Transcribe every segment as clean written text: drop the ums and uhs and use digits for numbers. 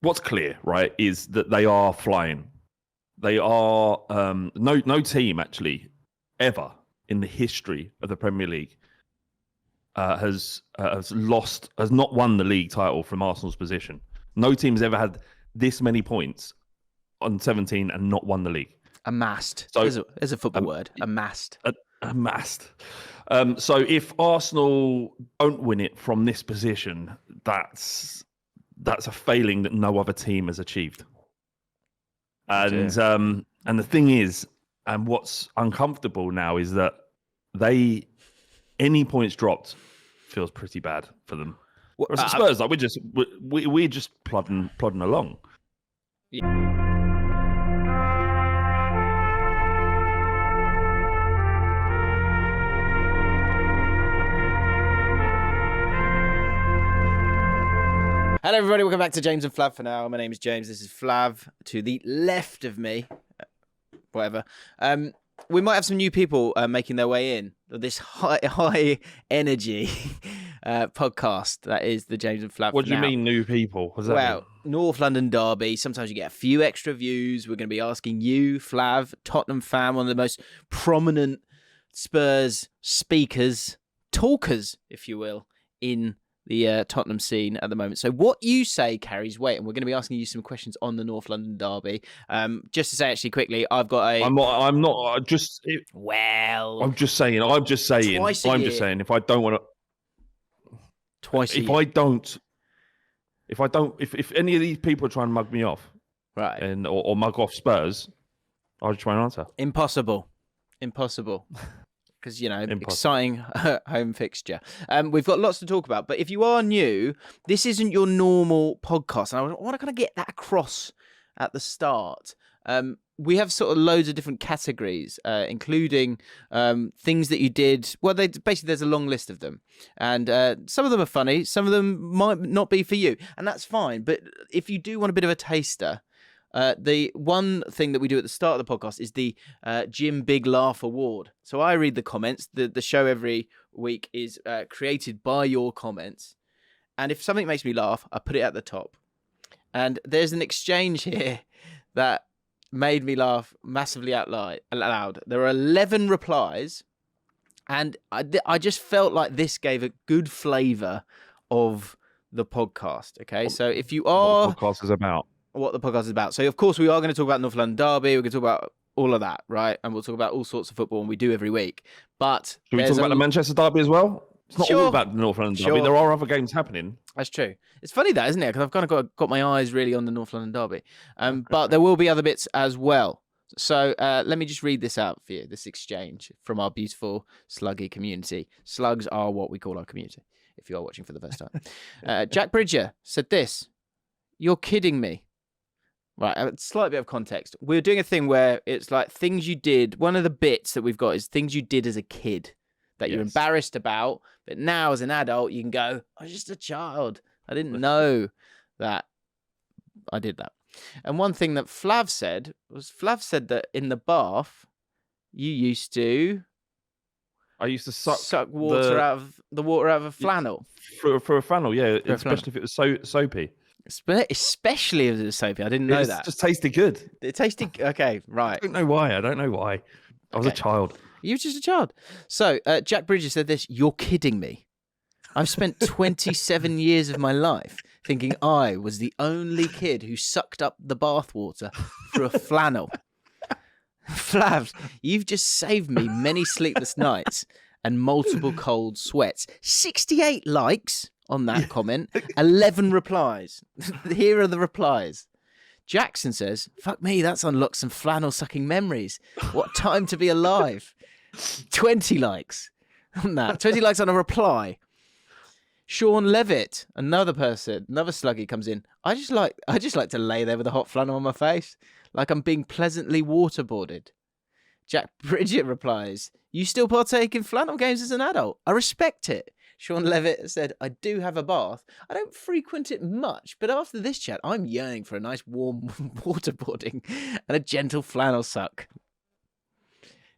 what's clear, right, is that they are flying. They are no team actually ever in the history of the Premier League has not won the league title from Arsenal's position. No team's ever had this many points on 17 and not won the league. Amassed. So there's a football word. Amassed. Amassed. So if Arsenal don't win it from this position, that's a failing that no other team has achieved. And the thing is, and what's uncomfortable now is that any points dropped feels pretty bad for them. Whereas at Spurs, like we're just plodding along. Yeah. Hello, everybody. Welcome back to James and Flav for now. My name is James. This is Flav. To the left of me, whatever. We might have some new people making their way in. This high energy podcast that is the James and Flav. What do you mean, new people? What does that mean? North London derby. Sometimes you get a few extra views. We're going to be asking you, Flav, Tottenham fan, one of the most prominent Spurs speakers, talkers, if you will, in the Tottenham scene at the moment. So what you say carries weight, and we're going to be asking you some questions on the North London derby. Just to say actually quickly, I've got a... I'm not just... Well... I'm just saying, if I don't want to... Twice a year. If any of these people are trying to mug me off, right, or mug off Spurs, I'll just try and answer. Impossible. Because, exciting home fixture. We've got lots to talk about. But if you are new, this isn't your normal podcast. And I want to kind of get that across at the start. We have sort of loads of different categories, including things that you did. Well, basically, there's a long list of them. And some of them are funny. Some of them might not be for you. And that's fine. But if you do want a bit of a taster... the one thing that we do at the start of the podcast is the Jim Big Laugh Award. So I read the comments. The show every week is created by your comments. And if something makes me laugh, I put it at the top. And there's an exchange here that made me laugh massively out loud. There are 11 replies. And I just felt like this gave a good flavour of the podcast. Okay, so if you are... What the podcast is about. What the podcast is about. So, of course, we are going to talk about North London Derby. We're going to talk about all of that, right? And we'll talk about all sorts of football, and we do every week. But should we talk about the Manchester Derby as well? It's not all about the North London Derby. There are other games happening. That's true. It's funny that, isn't it? Because I've kind of got my eyes really on the North London Derby. But there will be other bits as well. So let me just read this out for you, this exchange from our beautiful Sluggy community. Slugs are what we call our community, if you are watching for the first time. Jack Bridger said this: "You're kidding me." Right, a slight bit of context. We're doing a thing where it's like things you did. One of the bits that we've got is things you did as a kid that you're embarrassed about. But now as an adult, you can go, I was just a child. I didn't know that I did that. And one thing that Flav said that in the bath, you used to... I used to suck water out of a flannel. For a flannel, yeah. Especially if it was soapy. Especially if it was soapy. I didn't know that. It just tasted good. It tasted... Okay, right. I don't know why. I was a child. You were just a child. So, Jack Bridges said this: "You're kidding me. I've spent 27 years of my life thinking I was the only kid who sucked up the bathwater through a flannel. Flav, you've just saved me many sleepless nights and multiple cold sweats." 68 likes on that comment, 11 replies. Here are the replies. Jackson says, "Fuck me, that's unlocked some flannel sucking memories. What time to be alive." 20 likes on that. 20 likes on a reply. Sean Levitt, another sluggy comes in. I just like to lay there with a hot flannel on my face, like I'm being pleasantly waterboarded. Jack Bridget replies, "You still partake in flannel games as an adult? I respect it." Sean Levitt said, "I do have a bath. I don't frequent it much, but after this chat, I'm yearning for a nice warm waterboarding and a gentle flannel suck."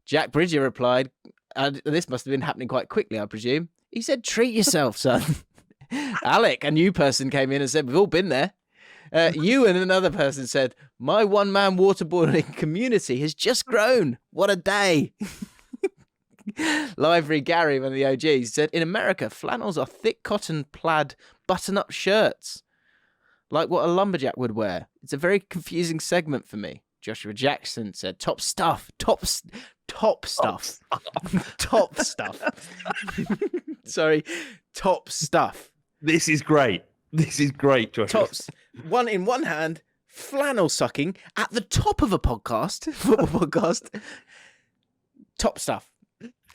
Jack Bridger replied, and this must have been happening quite quickly, I presume. He said, "Treat yourself, son." Alec, a new person, came in and said, "We've all been there." You and another person said, my one-man waterboarding community has just grown. What a day. Livery Gary, one of the OGs, said, in America, flannels are thick cotton plaid button-up shirts, like what a lumberjack would wear. It's a very confusing segment for me. Joshua Jackson said, top stuff. Sorry, top stuff. This is great. Joshua. Tops. One in one hand, flannel sucking at the top of a podcast, football podcast. Top stuff.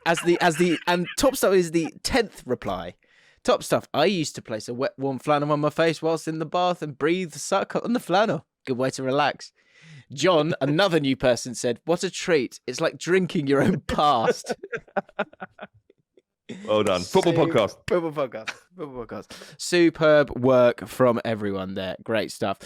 And top stuff is the 10th reply. Top stuff. I used to place a wet, warm flannel on my face whilst in the bath and breathe the suck on the flannel. Good way to relax. John, another new person, said, what a treat. It's like drinking your own past. Well done. Football podcast. Superb work from everyone there. Great stuff.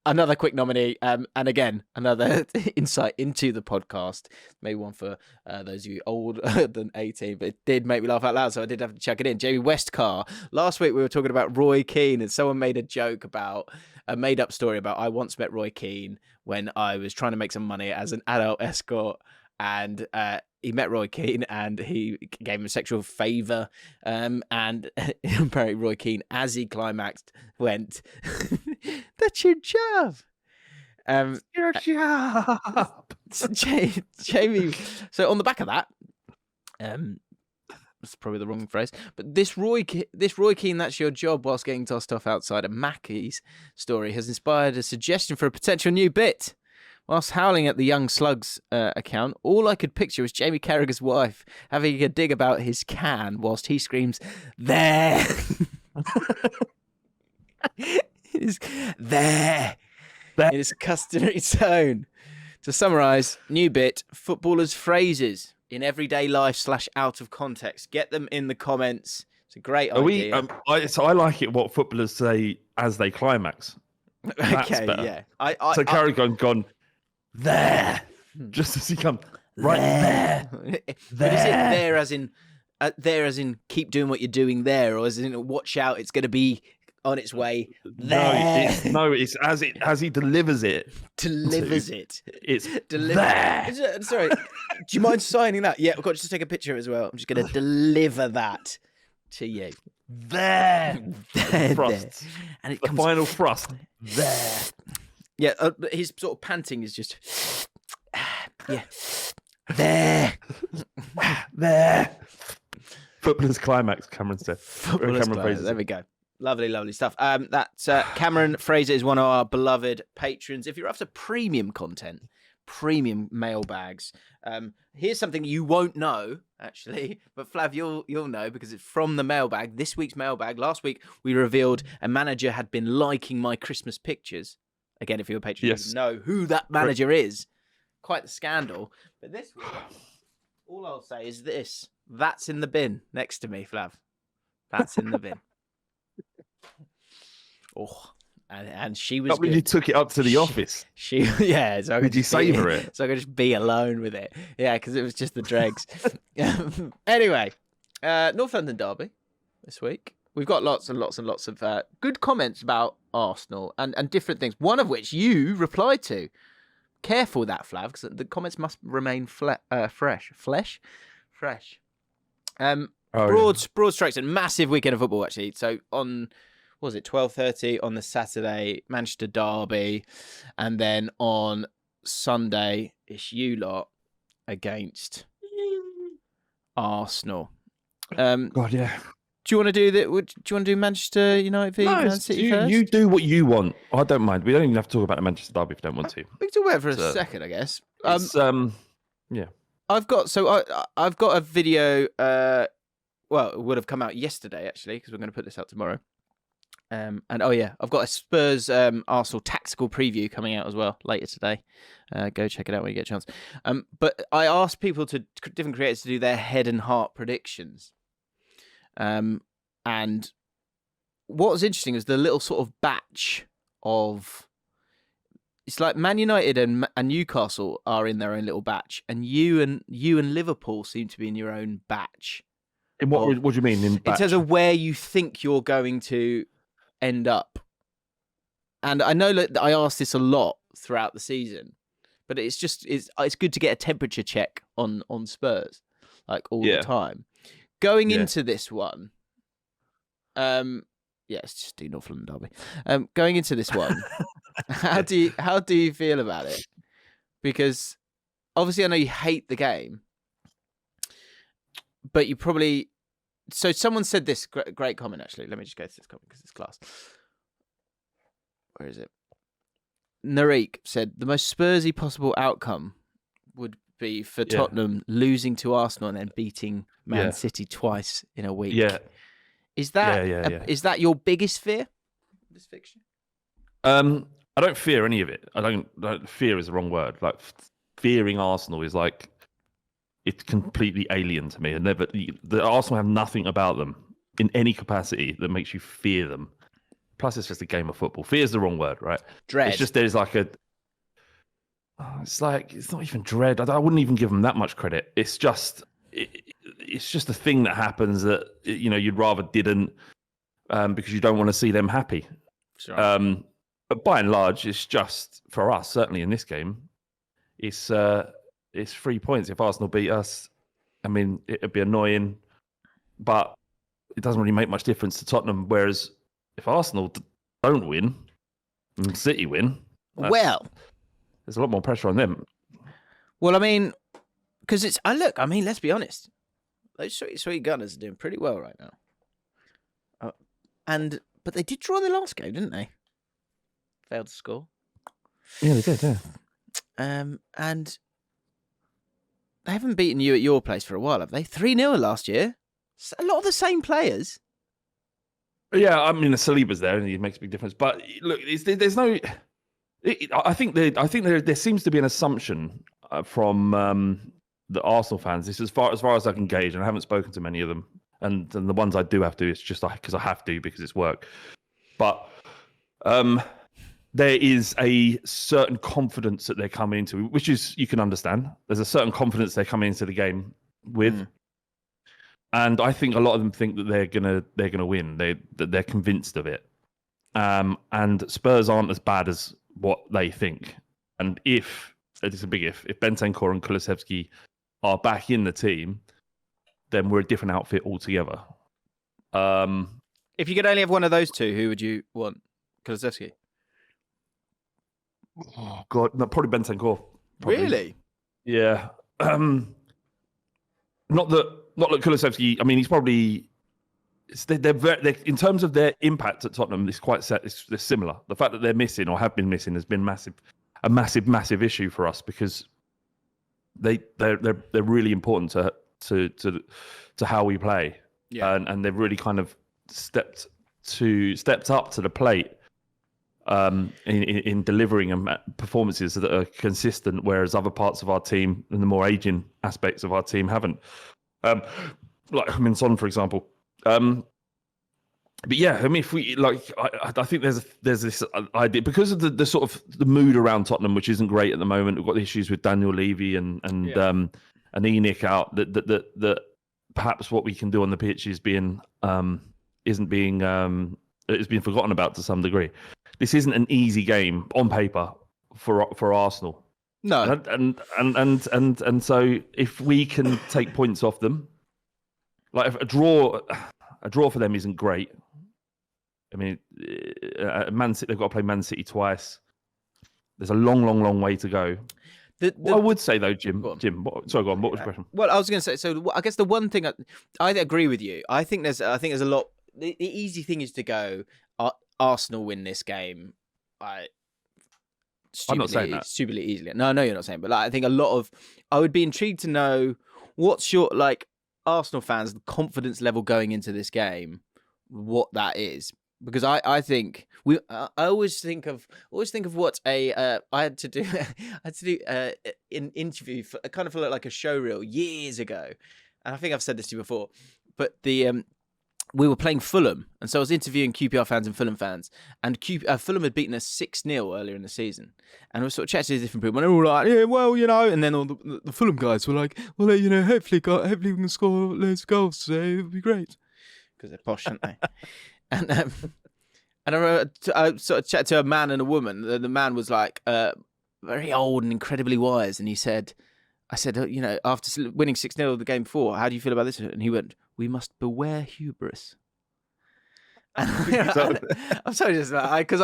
Another quick nominee, and again, another insight into the podcast. Maybe one for those of you older than 18, but it did make me laugh out loud, so I did have to chuck it in. Jamie Westcar. Last week we were talking about Roy Keane, and someone made a joke about a made-up story about I once met Roy Keane when I was trying to make some money as an adult escort, and he met Roy Keane and he gave him a sexual favour. And apparently Roy Keane, as he climaxed, went, that's your job. Your job. Jamie. So on the back of that, that's probably the wrong phrase, but this Roy Keane, that's your job, whilst getting tossed off outside of Mackie's story, has inspired a suggestion for a potential new bit. Whilst howling at the Young Slugs account, all I could picture was Jamie Carragher's wife having a dig about his can whilst he screams, there! It's there! In his customary tone. To summarise, new bit, footballers' phrases in everyday life / out of context. Get them in the comments. It's a great idea. So I like it what footballers say as they climax. That's okay, better. yeah. So Carragher gone, there, just as he comes right there. But is it there as in keep doing what you're doing there, or as in watch out, it's going to be on its way there? It's as he delivers it. It's there. Sorry, do you mind signing that? Yeah, I've got to just take a picture as well. I'm just going to deliver that to you. There. There. And it comes final thrust. There. Yeah, his sort of panting is just, yeah, there. Footballer's climax, Cameron said. There we go. Lovely stuff. Cameron Fraser is one of our beloved patrons. If you're after premium content, premium mailbags, here's something you won't know, actually, but Flav, you'll know because it's from the mailbag. This week's mailbag. Last week we revealed a manager had been liking my Christmas pictures. Again, if you're a patron, you know who that manager is. Quite the scandal. But this week, all I'll say is this. That's in the bin next to me, Flav. That's in the bin. Oh, and she was good. You took it up to the office. So did you savour it? So I could just be alone with it. Yeah, because it was just the dregs. Anyway, North London derby this week. We've got lots and lots of good comments about Arsenal and different things, one of which you replied to. Careful with that, Flav, because the comments must remain fresh. Broad strokes, and massive weekend of football, actually. So on, what was it, 12:30 on the Saturday, Manchester derby, and then on Sunday, it's you lot against Arsenal. God, yeah. Do you want to do that? Do you want to do Manchester United v Man City first? You do what you want. I don't mind. We don't even have to talk about the Manchester derby if you don't want to. We can talk about it for a second, I guess. Yeah. I've got a video. Well, it would have come out yesterday actually because we're going to put this out tomorrow. And I've got a Spurs Arsenal tactical preview coming out as well later today. Go check it out when you get a chance. But I asked different creators to do their head and heart predictions. And what was interesting is the little sort of batch of. It's like Man United and Newcastle are in their own little batch, and you and Liverpool seem to be in your own batch. In what do you mean? In terms of where you think you're going to end up And I know that I asked this a lot throughout the season, but it's good to get a temperature check on Spurs, like all the time. Going into this one, it's just the North London derby. Going into this one, how do you feel about it? Because obviously I know you hate the game, but you probably. So someone said this great comment actually. Let me just go through this comment because it's class. Where is it? Narik said the most Spursy possible outcome would be for Tottenham losing to Arsenal and then beating Man City twice in a week. Yeah. Is that is that your biggest fear? This fixture? I don't fear any of it. I don't fear is the wrong word. Like fearing Arsenal is like it's completely alien to me. And the Arsenal have nothing about them in any capacity that makes you fear them. Plus, it's just a game of football. Fear is the wrong word, right? Dread. It's just there's like it's not even dread. I wouldn't even give them that much credit. It's just a thing that happens that you'd rather didn't because you don't want to see them happy. Sure. But by and large, it's just for us. Certainly in this game, it's 3 points. If Arsenal beat us, I mean, it'd be annoying, but it doesn't really make much difference to Tottenham. Whereas if Arsenal don't win and City win, there's a lot more pressure on them. Well, I mean, because let's be honest. Those sweet Gunners are doing pretty well right now. But they did draw the last game, didn't they? Failed to score. Yeah, they did, yeah. And they haven't beaten you at your place for a while, have they? 3-0 last year. It's a lot of the same players. Yeah, I mean, the Saliba's there, and he makes a big difference. But look, there's no. I think there seems to be an assumption from the Arsenal fans. This is as far as I can gauge, and I haven't spoken to many of them. And the ones I do have to, it's just because I have to because it's work. But there is a certain confidence that they're coming into, which is you can understand. There's a certain confidence they're coming into the game with. And I think a lot of them think that they're gonna win. They're convinced of it. And Spurs aren't as bad as what they think. And it's a big if Bentancur and Kulusevski are back in the team, then we're a different outfit altogether. If you could only have one of those two, who would you want? Kulusevski? Oh God, no, probably Bentancur. Really? Yeah. Not that Kulusevski. I mean, he's probably. They're in terms of their impact at Tottenham, it's quite set. It's similar. The fact that they're missing or have been missing has been a massive issue for us because they're really important to how we play, and they've really kind of stepped up to the plate in delivering performances that are consistent, whereas other parts of our team and the more aging aspects of our team haven't. Like Heung-min Son, for example. But yeah, I mean, if we I think there's this idea because of the sort of the mood around Tottenham, which isn't great at the moment. We've got the issues with Daniel Levy and Enoch out. That perhaps what we can do on the pitch is being forgotten about to some degree. This isn't an easy game on paper for Arsenal. No, and so if we can take points off them, like if a draw for them isn't great. I mean, Man City, they've got to play Man City twice. There's a long way to go. What I would say though, Jim. Go on. What was the question? Well, I was going to say. So I guess the one thing I agree with you. I think there's a lot. The easy thing is to go. Arsenal win this game. I'm not saying that. Stupidly easily. No, you're not saying. But I think I would be intrigued to know what's your Arsenal fans' confidence level going into this game. What that is. Because I think I always think of what I had to do an interview for kind of like a show reel years ago, and I think I've said this to you before, but we were playing Fulham, and so I was interviewing QPR fans and Fulham fans, and Fulham had beaten us 6-0 earlier in the season, and we were sort of chatting to different people, and they were all like, yeah, well, and then all the Fulham guys were like, well, hopefully we can score loads of goals today, it would be great, because they're posh, aren't they? And And I remember I sort of chatted to a man and a woman. The man was like very old and incredibly wise, and he said, I said, you know, after winning 6-0 the game before, how do you feel about this? And he went, we must beware hubris. And I'm so just like, because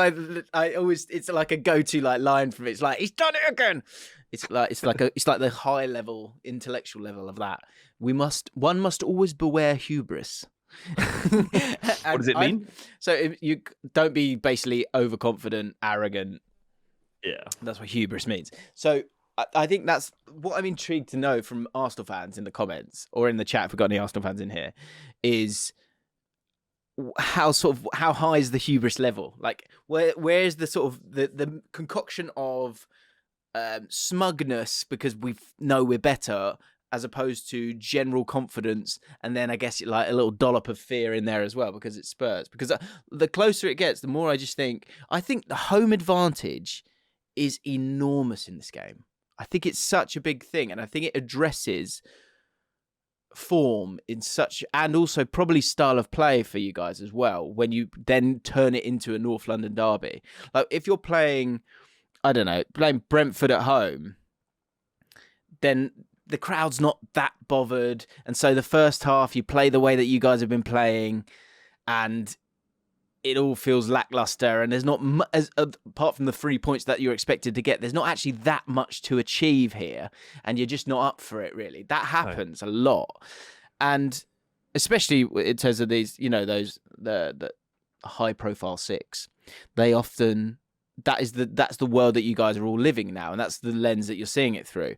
I always, it's like a go-to like line from it. It's like, he's done it again. It's like the high level, intellectual level of that. One must always beware hubris. What does it mean? So you don't be basically overconfident, arrogant. Yeah, that's what hubris means. So I think that's what I'm intrigued to know from Arsenal fans in the comments or in the chat. If we've got any Arsenal fans in here, is how high is the hubris level? Like where's the sort of the concoction of smugness because we know we're better, as opposed to general confidence, and then I guess like a little dollop of fear in there as well because it's Spurs. Because the closer it gets, the more I think the home advantage is enormous in this game. I think it's such a big thing, and I think it addresses form in such, and also probably style of play for you guys as well, when you then turn it into a North London derby. Like if you're playing, I don't know, playing Brentford at home, then the crowd's not that bothered, and so the first half you play the way that you guys have been playing, and it all feels lackluster, and there's not apart from the 3 points that you're expected to get, there's not actually that much to achieve here, and you're just not up for it really. That happens a lot, and especially in terms of these, you know, those the high profile six, they often that's the world that you guys are all living now, and that's the lens that you're seeing it through.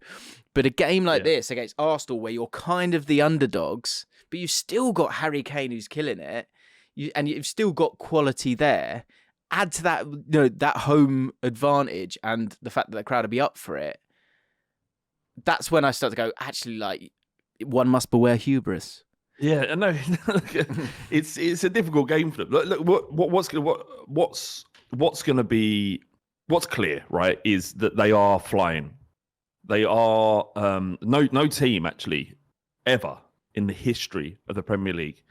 But a game like this against Arsenal, where you're kind of the underdogs, but you've still got Harry Kane who's killing it. And you've still got quality there. Add to that, you know, that home advantage and the fact that the crowd will be up for it. That's when I start to go, actually, like, one must beware hubris. Yeah, no, it's a difficult game for them. Look, what's clear, right, is that they are flying. They are no team actually ever in the history of the Premier League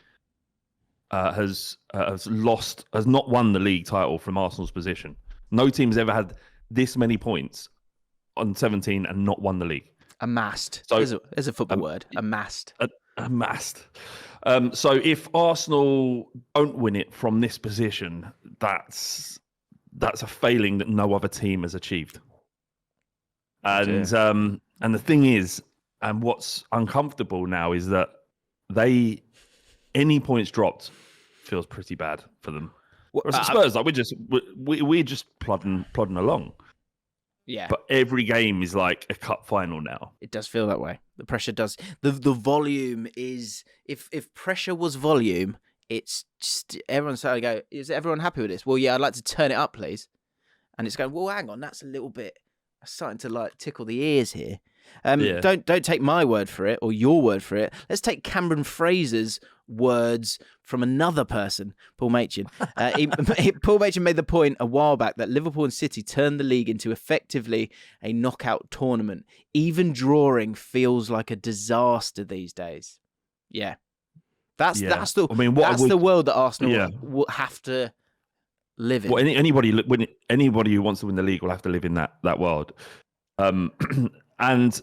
has not won the league title from Arsenal's position. No team's ever had this many points on 17 and not won the league. Amassed. So, there's a football word. Amassed. Amassed. So if Arsenal don't win it from this position, that's a failing that no other team has achieved. And the thing is, and what's uncomfortable now is that any points dropped feels pretty bad for them. Whereas Spurs, like we're just plodding along. Yeah. But every game is like a cup final now. It does feel that way. The pressure does. The volume is. If pressure was volume, it's just everyone's starting to go, is everyone happy with this? Well, yeah, I'd like to turn it up, please. And it's going, well, hang on, that's a little bit starting to like tickle the ears here. Don't take my word for it or your word for it. Let's take Cameron Fraser's words from another person, Paul Machin. Paul Machin made the point a while back that Liverpool and City turned the league into effectively a knockout tournament. Even drawing feels like a disaster these days. Yeah, that's the world that Arsenal will have to live in. Well, anybody who wants to win the league will have to live in that world. And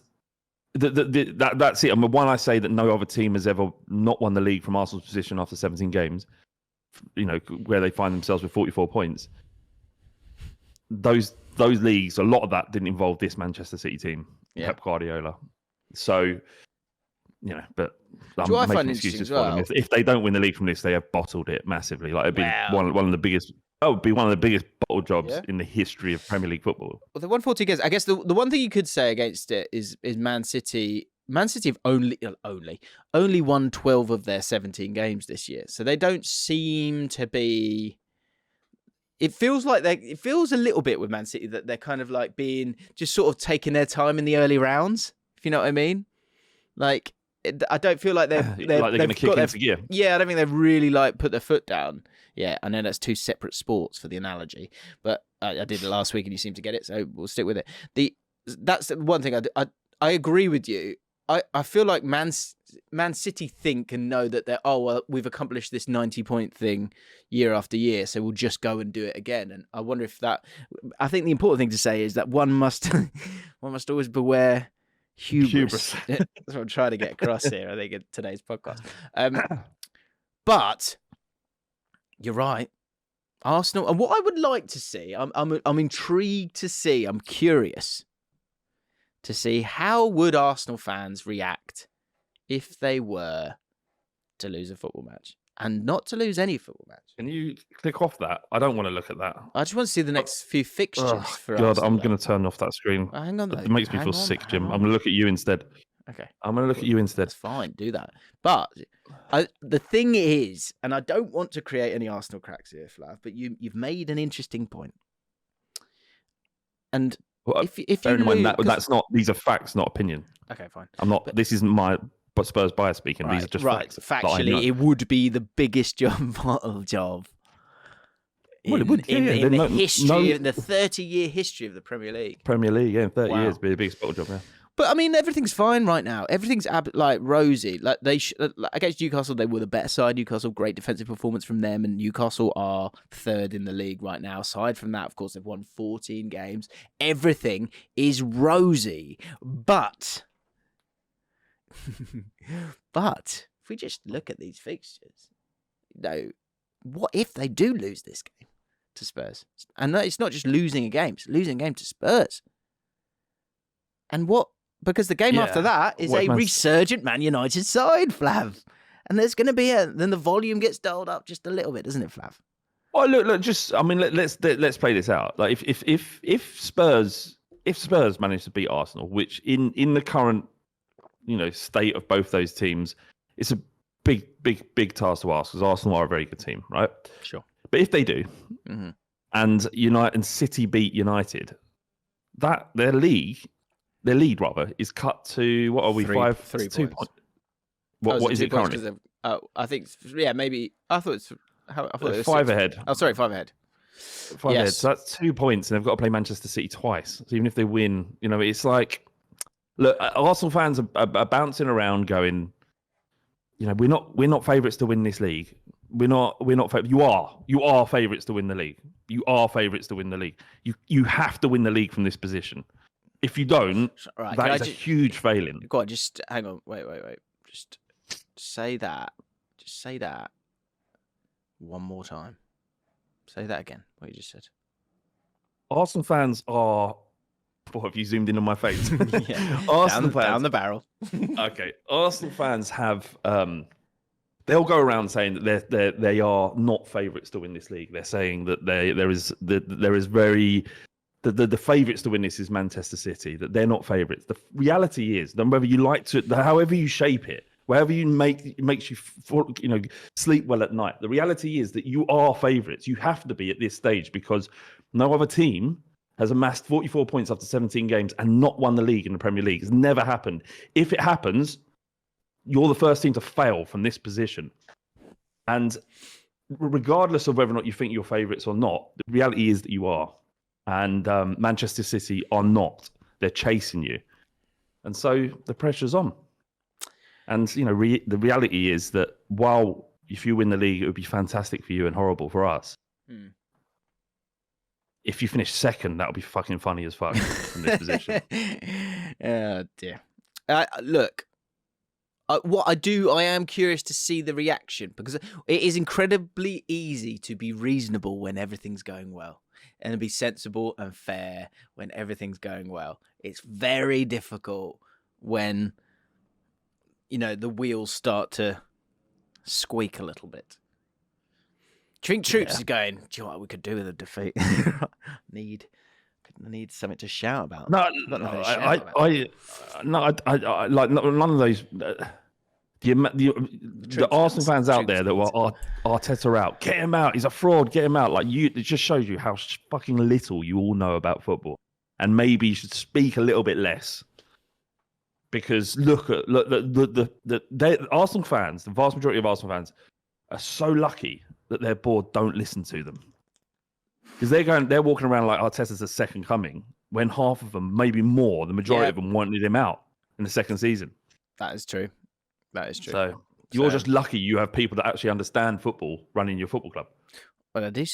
that's it. I mean, when I say that no other team has ever not won the league from Arsenal's position after 17 games, you know, where they find themselves with 44 points, those leagues, a lot of that didn't involve this Manchester City team, Pep Guardiola. So, you know, but I'm making excuses for them. If they don't win the league from this, they have bottled it massively. Like it'd be one of the biggest. That would be one of the biggest bottle jobs in the history of Premier League football. Well, the 140 games, I guess the one thing you could say against it is Man City. Man City have only won 12 of their 17 games this year. So they don't seem to be... It feels a little bit with Man City that they're kind of like being just sort of taking their time in the early rounds, if you know what I mean. Like, I don't feel like they're going to kick into gear. Yeah, I don't think they've really like put their foot down. Yeah, I know that's two separate sports for the analogy, but I did it last week and you seem to get it, so we'll stick with it. That's the one thing I agree with you. I feel like Man Man City think and know that we've accomplished this 90-point thing year after year, so we'll just go and do it again. And I wonder if I think the important thing to say is that one must always beware hubris. That's what I'm trying to get across here, I think, in today's podcast. But you're right. Arsenal, and what I would like to see, I'm intrigued to see, I'm curious to see how would Arsenal fans react if they were to lose a football match, and not to lose any football match. Can you click off that? I don't want to look at that. I just want to see the next few fixtures for God, Arsenal. I'm going to turn off that screen. Hang on, though. It makes me feel sick, Jim. I'm going to look at you instead. Okay. I'm going to look at you instead. That's fine. Do that. But the thing is, and I don't want to create any Arsenal cracks here, Flav, but you've made an interesting point. And if you bear in lose, mind that's not. These are facts, not opinion. Okay, fine. I'm not. This isn't my Spurs bias speaking. Right, these are just facts. Factually, it would be the biggest bottle job. Well, it would in the history, in the 30-year history of the Premier League. Premier League, yeah, in 30 years, be the biggest bottle job, yeah. But I mean, everything's fine right now. Everything's like rosy. Like against Newcastle, they were the better side. Newcastle, great defensive performance from them, and Newcastle are third in the league right now. Aside from that, of course, they've won 14 games. Everything is rosy, but if we just look at these fixtures, what if they do lose this game to Spurs? And it's not just losing a game; it's losing a game to Spurs. And what? Because the game after that is a resurgent Man United side, Flav. And there's going to be then the volume gets dulled up just a little bit, doesn't it, Flav? Well, look, let's play this out. Like if Spurs manage to beat Arsenal, which in the current state of both those teams, it's a big task to ask, because Arsenal are a very good team, right? Sure. But if they do, and City beat United, that their lead is cut to, what are we, 2 points. What is it currently? I think, maybe. I thought it's 5 ahead. Oh, sorry, 5 ahead. 5 ahead. So that's 2 points, and they've got to play Manchester City twice. So even if they win, it's like, look, Arsenal fans are bouncing around going, we're not favourites to win this league. We're not. You are favourites to win the league. You are favourites to win the league. You have to win the league from this position. If you don't, that is a huge failing. Go on, just hang on. Wait. Just say that. Just say that one more time. Say that again, what you just said. Arsenal fans are... What, have you zoomed in on my face? Yeah. Arsenal fans... Down the barrel. Okay. Arsenal fans have... they'll go around saying that they are not favourites to win this league. They're saying that there is very... The favourites to win this is Manchester City, that they're not favourites. The reality is, whether you like to, however you shape it, wherever you makes you sleep well at night, the reality is that you are favourites. You have to be at this stage, because no other team has amassed 44 points after 17 games and not won the league in the Premier League. It's never happened. If it happens, you're the first team to fail from this position. And regardless of whether or not you think you're favourites or not, the reality is that you are. And Manchester City are not. They're chasing you. And so the pressure's on. And, the reality is that while if you win the league, it would be fantastic for you and horrible for us. If you finish second, that would be fucking funny as fuck in this position. Oh, dear. Look, I am curious to see the reaction, because it is incredibly easy to be reasonable when everything's going well, and to be sensible and fair when everything's going well. It's very difficult when, the wheels start to squeak a little bit. Do you think Troops is going, do you know what we could do with a defeat? need something to shout about. No, I like none of those. The Arsenal fans out there that were Arteta out, get him out. He's a fraud. Get him out. It just shows you how fucking little you all know about football, and maybe you should speak a little bit less. Because look, the Arsenal fans, the vast majority of Arsenal fans, are so lucky that their board don't listen to them. Because they're walking around like Arteta's the second coming, when half of them, maybe more, the majority of them wanted him out in the second season. That is true. That is true. So you're just lucky you have people that actually understand football running your football club. Well, they do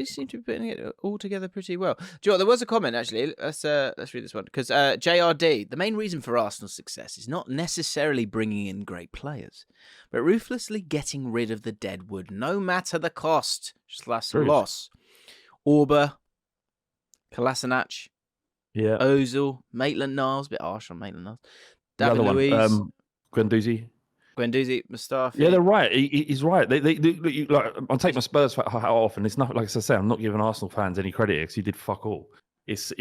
seem to be putting it all together pretty well. Do you know what? There was a comment, actually. Let's read this one. Because JRD, the main reason for Arsenal's success is not necessarily bringing in great players, but ruthlessly getting rid of the dead wood, no matter the cost / loss. Orba, Kolasinac, Ozil, Maitland-Niles, a bit harsh on Maitland-Niles, David Luiz, Guendouzi, Mustafi. Yeah, they're right. He's right. They like, I'll take my Spurs hat off, and it's not like I say. I'm not giving Arsenal fans any credit because he did fuck all. It's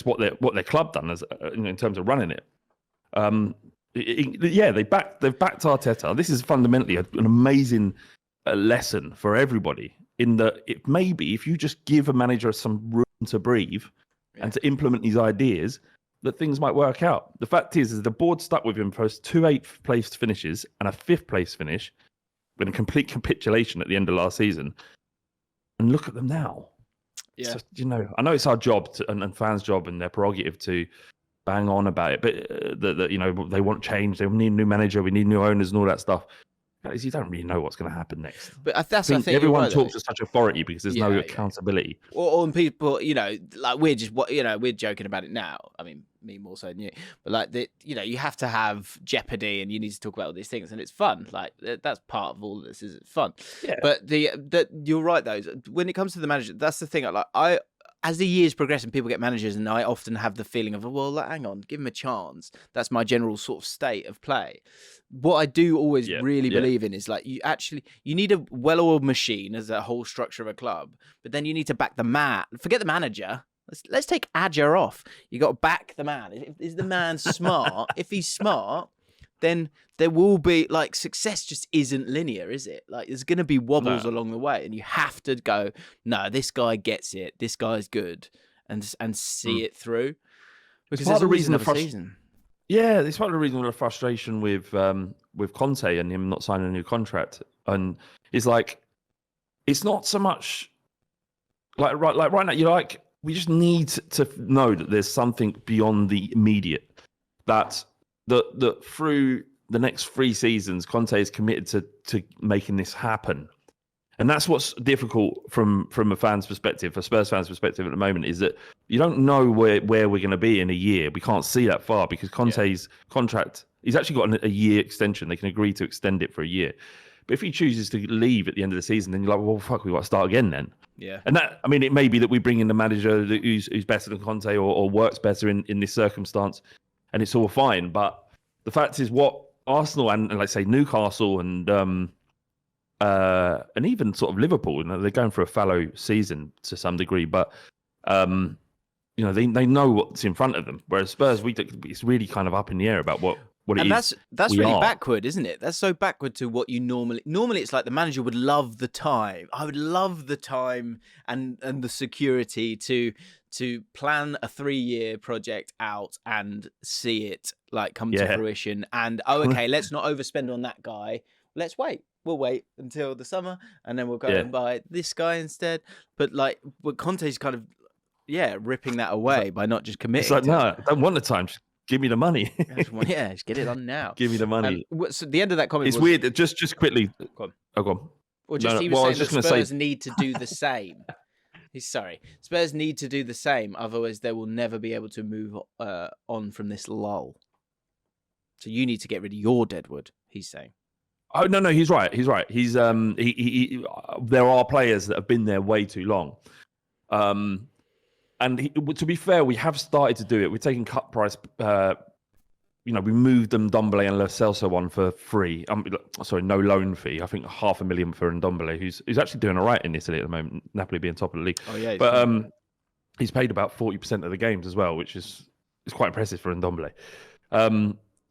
what their club done as in terms of running it. They've backed Arteta. This is fundamentally an amazing lesson for everybody. In that, maybe if you just give a manager some room to breathe and to implement these ideas, that things might work out. The fact is the board stuck with him for 2 8th place finishes and a 5th place finish with a complete capitulation at the end of last season. And look at them now. Yeah. So, I know it's our job and fans' job and their prerogative to bang on about it, but they want change. They need a new manager. We need new owners and all that stuff. Guys, you don't really know what's going to happen next. But I think everyone talks with such authority because there's no accountability. Or people, like we're joking about it now. I mean, me more so than you. But like you have to have jeopardy, and you need to talk about all these things, and it's fun. Like that's part of all of this. Is it's fun. Yeah. But you're right though. When it comes to the manager, that's the thing. As the years progress and people get managers, and I often have the feeling of, well, hang on, give him a chance. That's my general sort of state of play. What I do always really believe in is like you need a well-oiled machine as a whole structure of a club, but then you need to back the man. Forget the manager. Let's take Adja off. You got to back the man. Is the man smart? If he's smart, then there will be success just isn't linear, is it? Like there's going to be wobbles along the way, and you have to go, no, this guy gets it. This guy's good, and see it through. Because there's always another season. Yeah, it's part of the reason for the frustration with Conte and him not signing a new contract. And it's it's not so much right now. We just need to know that there's something beyond the immediate. That through the next 3 seasons, Conte is committed to making this happen. And that's what's difficult from a fan's perspective, a Spurs fan's perspective at the moment, is that you don't know where we're going to be in a year. We can't see that far because Conte's contract, he's actually got a year extension. They can agree to extend it for a year. But if he chooses to leave at the end of the season, then you're like, well, fuck, we've got to start again then. Yeah. And it may be that we bring in the manager who's better than Conte or works better in this circumstance, and it's all fine. But the fact is what Arsenal and let's say Newcastle and even sort of Liverpool, they're going for a fallow season to some degree, but they know what's in front of them. Whereas Spurs, it's really kind of up in the air about what it is. And that's really backward, isn't it? That's so backward to what you normally it's like the manager would love the time. I would love the time and the security to plan a 3-year project out and see it come to fruition. And okay, let's not overspend on that guy. Let's wait. We'll wait until the summer, and then we'll go and buy this guy instead. But Conte's kind of ripping that away by not just committing. It's like, no, I don't want the time. Just give me the money. Just get it on now. Give me the money. So the end of that comment was weird. Just quickly. Go on. Oh, go on. Or just he was saying that Spurs need to do the same. Spurs need to do the same. Otherwise, they will never be able to move on from this lull. So you need to get rid of your deadwood. He's saying. Oh no, he's right. He's there are players that have been there way too long. To be fair, we have started to do it. We're taking cut price. We moved them Ndombele and Lo Celso on for free. No loan fee. I think $500,000 for Ndombele, who's actually doing all right in Italy at the moment. Napoli being top of the league. Oh yeah, but he's paid about 40% of the games as well, which is quite impressive for Ndombele.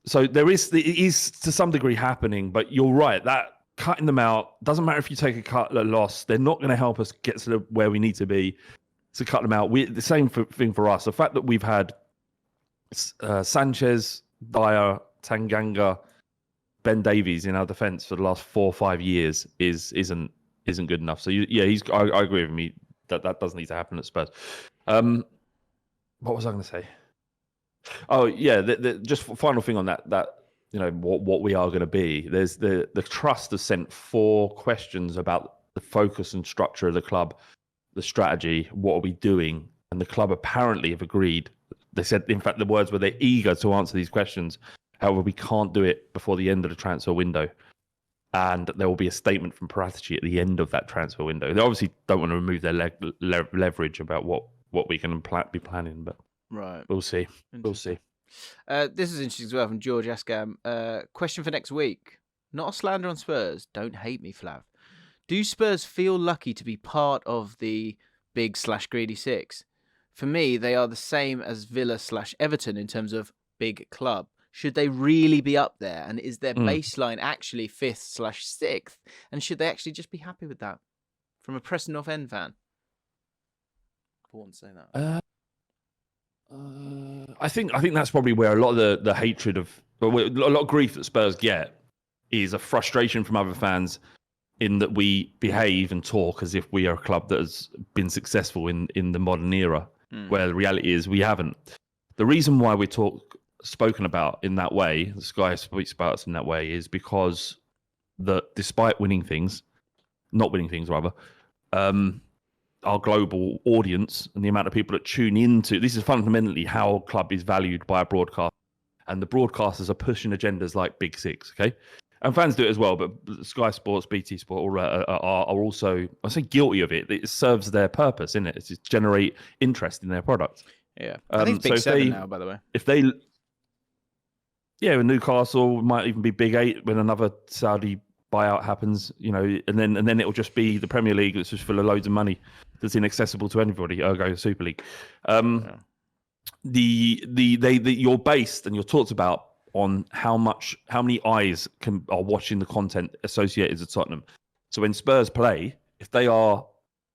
So it is to some degree happening, but you're right. That cutting them out doesn't matter if you take a loss. They're not going to help us get to where we need to be. To cut them out, the same thing for us. The fact that we've had Sanchez, Dyer, Tanganga, Ben Davies in our defence for the last 4 or 5 years isn't good enough. So I agree with me that does need to happen at Spurs. What was I going to say? Oh yeah, just final thing on that what we are going to be. There's the trust has sent 4 questions about the focus and structure of the club, the strategy, what are we doing, and the club apparently have agreed. They said, in fact, the words were they're eager to answer these questions. However, we can't do it before the end of the transfer window. And there will be a statement from Paratici at the end of that transfer window. They obviously don't want to remove their leverage about what we can be planning, but right, we'll see. We'll see. This is interesting as well from George Askam. Question for next week. Not a slander on Spurs. Don't hate me, Flav. Do Spurs feel lucky to be part of the big/greedy 6? For me, they are the same as Villa/Everton in terms of big club. Should they really be up there? And is their baseline actually 5th/6th? And should they actually just be happy with that? From a Preston North End fan. Important to say that. I think that's probably where a lot of the hatred of, a lot of grief that Spurs get is a frustration from other fans in that we behave and talk as if we are a club that has been successful in the modern era, where the reality is we haven't. The reason why we spoken about in that way, the Sky speaks about us in that way, is because that despite not winning things rather, our global audience and the amount of people that tune into, this is fundamentally how a club is valued by a broadcast, and the broadcasters are pushing agendas like Big Six, okay? And fans do it as well, but Sky Sports, BT Sport are also, I say, guilty of it. It serves their purpose, isn't it? It's to generate interest in their product. Yeah, I think it's Big Seven now, by the way. With Newcastle, might even be Big 8 when another Saudi buyout happens, and then it'll just be the Premier League that's just full of loads of money that's inaccessible to anybody, ergo Super League. You're based and you're talked about on how many eyes are watching the content associated with Tottenham. So when Spurs play, if they are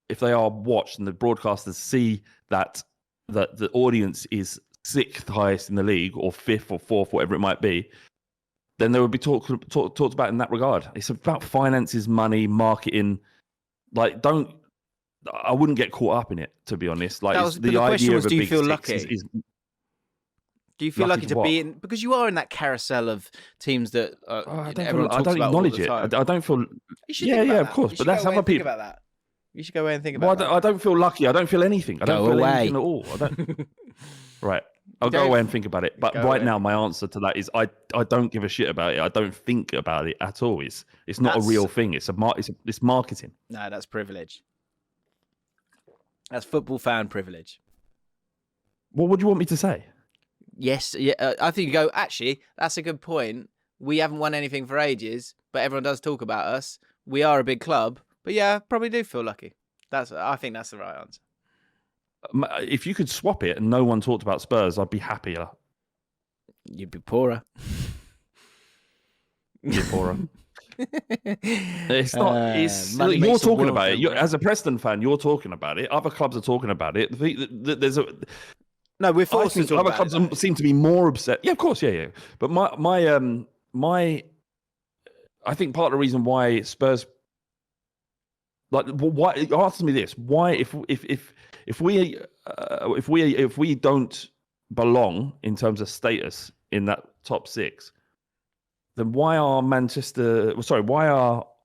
watched and the broadcasters see that the audience is 6th highest in the league or 5th or 4th, whatever it might be, then there would be talked about in that regard. It's about finances, money, marketing. I wouldn't get caught up in it, to be honest. The idea of a big six is do you feel lucky to be in, because you are in that carousel of teams that I don't acknowledge it. I don't feel. Of course, but that's other people. About that. You should go away and think about that. I don't feel lucky. I don't feel anything. I don't feel anything at all. Right. I'll go away and think about it. But right now, my answer to that is I don't give a shit about it. I don't think about it at all. It's not a real thing. It's marketing. No, that's privilege. That's football fan privilege. What would you want me to say? Yes, I think you go, actually, that's a good point. We haven't won anything for ages, but everyone does talk about us. We are a big club, but yeah, probably do feel lucky. I think that's the right answer. If you could swap it and no one talked about Spurs, I'd be happier. You'd be poorer. You're poorer. It's not. You're talking about it. As a Preston fan, you're talking about it. Other clubs are talking about it. No, we're forced to talk other about clubs seem to be more upset. Yeah, of course, yeah. But my, I think part of the reason why Spurs, why answer me this: why if we don't belong in terms of status in that top 6, then why are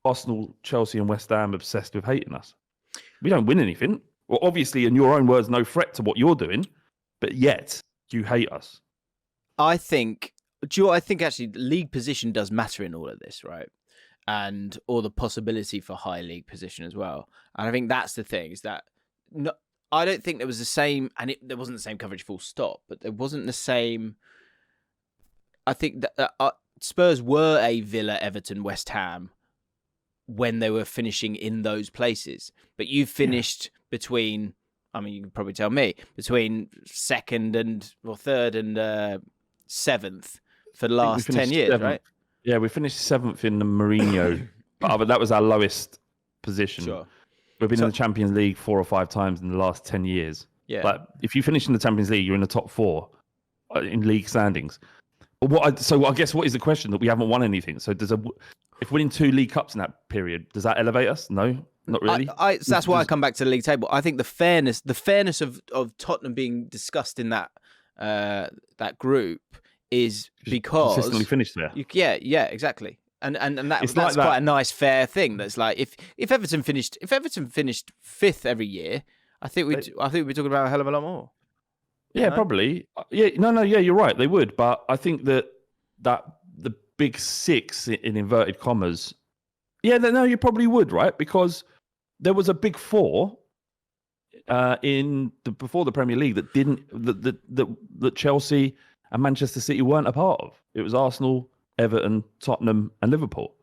Arsenal, Chelsea, and West Ham obsessed with hating us? We don't win anything. Well, obviously, in your own words, no threat to what you're doing. But yet, you hate us. I think actually league position does matter in all of this, right? Or the possibility for high league position as well. And I think that's the thing, is that I don't think there was the same, and there wasn't the same coverage full stop, but there wasn't the same. I think that Spurs were a Villa, Everton, West Ham when they were finishing in those places. But you finished between... I mean, you can probably tell me, between 3rd and 7th for the last 10 years, 7th. Right? Yeah, we finished 7th in the Mourinho, but that was our lowest position. Sure. We've been in the Champions League 4 or 5 times in the last 10 years. Yeah. But if you finish in the Champions League, you're in the top 4 in league standings. So I guess what is the question? That we haven't won anything. So if winning 2 League Cups in that period, does that elevate us? No. Not really. That's why I come back to the league table. I think the fairness of Tottenham being discussed in that group is because consistently finished there. Yeah, exactly. And that's like quite a nice fair thing. That's like if Everton finished fifth every year, I think we'd be talking about a hell of a lot more. Yeah, probably. Yeah, yeah, you're right. They would, but I think that the big six in inverted commas. Yeah, no, you probably would, right? Because there was a big four before the Premier League that Chelsea and Manchester City weren't a part of. It was Arsenal, Everton, Tottenham, and Liverpool.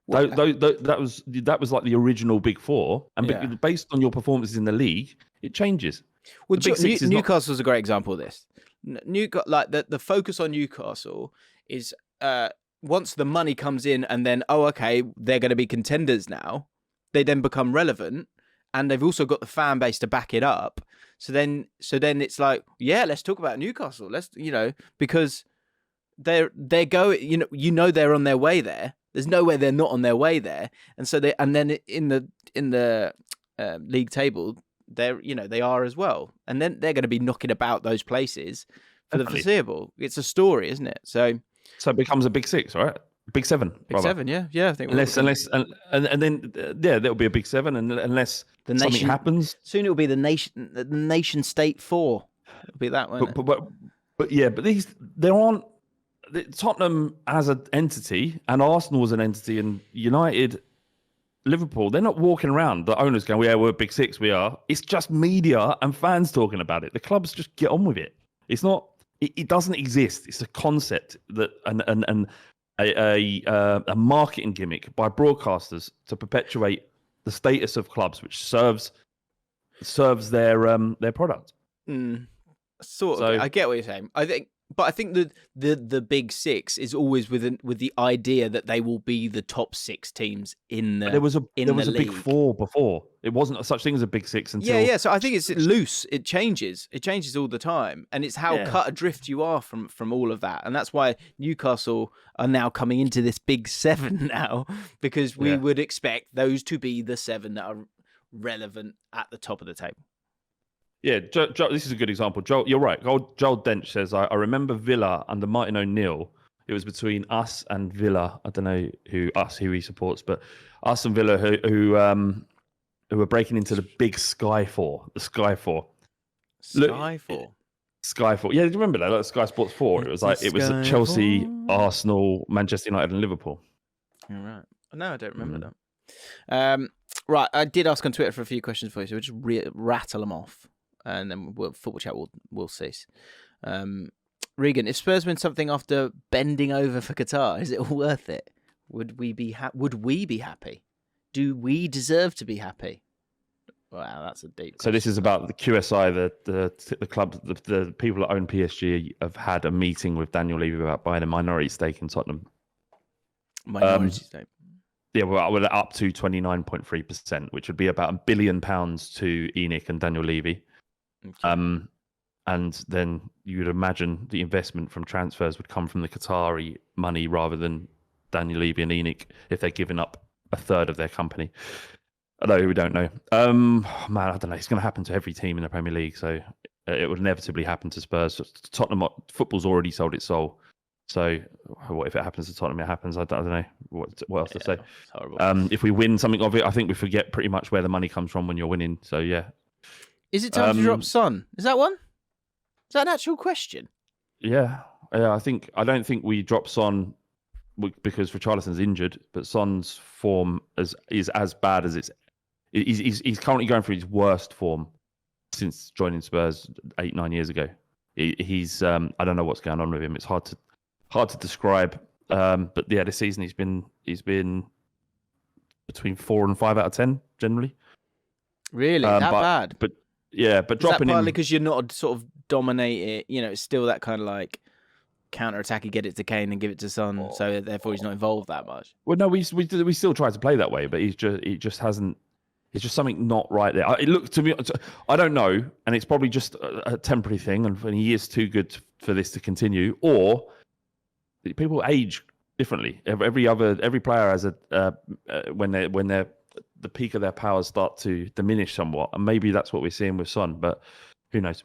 That was like the original big four, and based on your performances in the league, it changes. Well, Newcastle's a great example of this. The focus on Newcastle is once the money comes in, and then they're going to be contenders now. They then become relevant, and they've also got the fan base to back it up. So then it's like, yeah, let's talk about Newcastle. Let's because they're going. They're on their way there. There's nowhere they're not on their way there, and so then in the league table, they are as well, and then they're going to be knocking about those places for the foreseeable. It's a story, isn't it? So it becomes a big six, right? Big seven. Seven, yeah. I think unless then there'll be a big seven, and unless something happens, soon it will be the nation state four. It'll be that one. But there aren't. Tottenham as an entity, and Arsenal as an entity, and United, Liverpool, they're not walking around. The owners going, "Yeah, we're a big six, we are." It's just media and fans talking about it. The clubs just get on with it. It's not. It doesn't exist. It's a concept that and a marketing gimmick by broadcasters to perpetuate the status of clubs, which serves their product. I get what you're saying. I think the big six is always with the idea that they will be the top six teams in the. There was a big four before. It wasn't such thing as a big six until. Yeah. So I think it's loose. It changes. It changes all the time, and it's how cut adrift you are from all of that, and that's why Newcastle are now coming into this big seven now, because we would expect those to be the seven that are relevant at the top of the table. Yeah, Joel, this is a good example. Joel, you're right. Joel Dench says, I remember Villa under Martin O'Neill. It was between us and Villa. I don't know who he supports, but us and Villa who were breaking into the big Sky Four. The Sky Four. Sky Four. Yeah, do you remember that? Like Sky Sports 4. It was Chelsea, Arsenal, Manchester United, and Liverpool. All right. No, I don't remember that. Right, I did ask on Twitter for a few questions for you, so we'll just rattle them off. And then football chat will cease. Regan, if Spurs win something after bending over for Qatar, is it all worth it? Would we be happy? Do we deserve to be happy? Wow, that's a deep question. So this is about the QSI, the club, the people that own PSG have had a meeting with Daniel Levy about buying a minority stake in Tottenham. Minority stake. Yeah, well, we're up to 29.3%, which would be about £1 billion to ENIC and Daniel Levy. Okay. And then you would imagine the investment from transfers would come from the Qatari money rather than Daniel Levy and ENIC if they're giving up a third of their company. Although we don't know. Man, I don't know. It's going to happen to every team in the Premier League, so it would inevitably happen to Spurs. Tottenham, football's already sold its soul. So what if it happens to Tottenham? It happens. I don't know what else to say. It's horrible. If we win something of it, I think we forget pretty much where the money comes from when you're winning. So yeah. Is it time to drop Son? Is that one? Is that an actual question? Yeah. I don't think we drop Son because Richarlison's injured, but Son's form is as bad as he's currently going through his worst form since joining Spurs 8-9 years ago. He's I don't know what's going on with him. It's hard to describe. But yeah, this season he's been between 4 and 5 out of 10 generally. Really, bad? But yeah, but dropping him because you're not sort of dominate it. It's still that kind of like counter attack. You get it to Kane and give it to Son, so therefore he's not involved that much. Well, no, we still try to play that way, but he just hasn't. It's just something not right there. It looked to me. I don't know, and it's probably just a temporary thing, and he is too good for this to continue. Or people age differently. Every player has when they're the peak of their powers start to diminish somewhat, and maybe that's what we're seeing with Son. But who knows?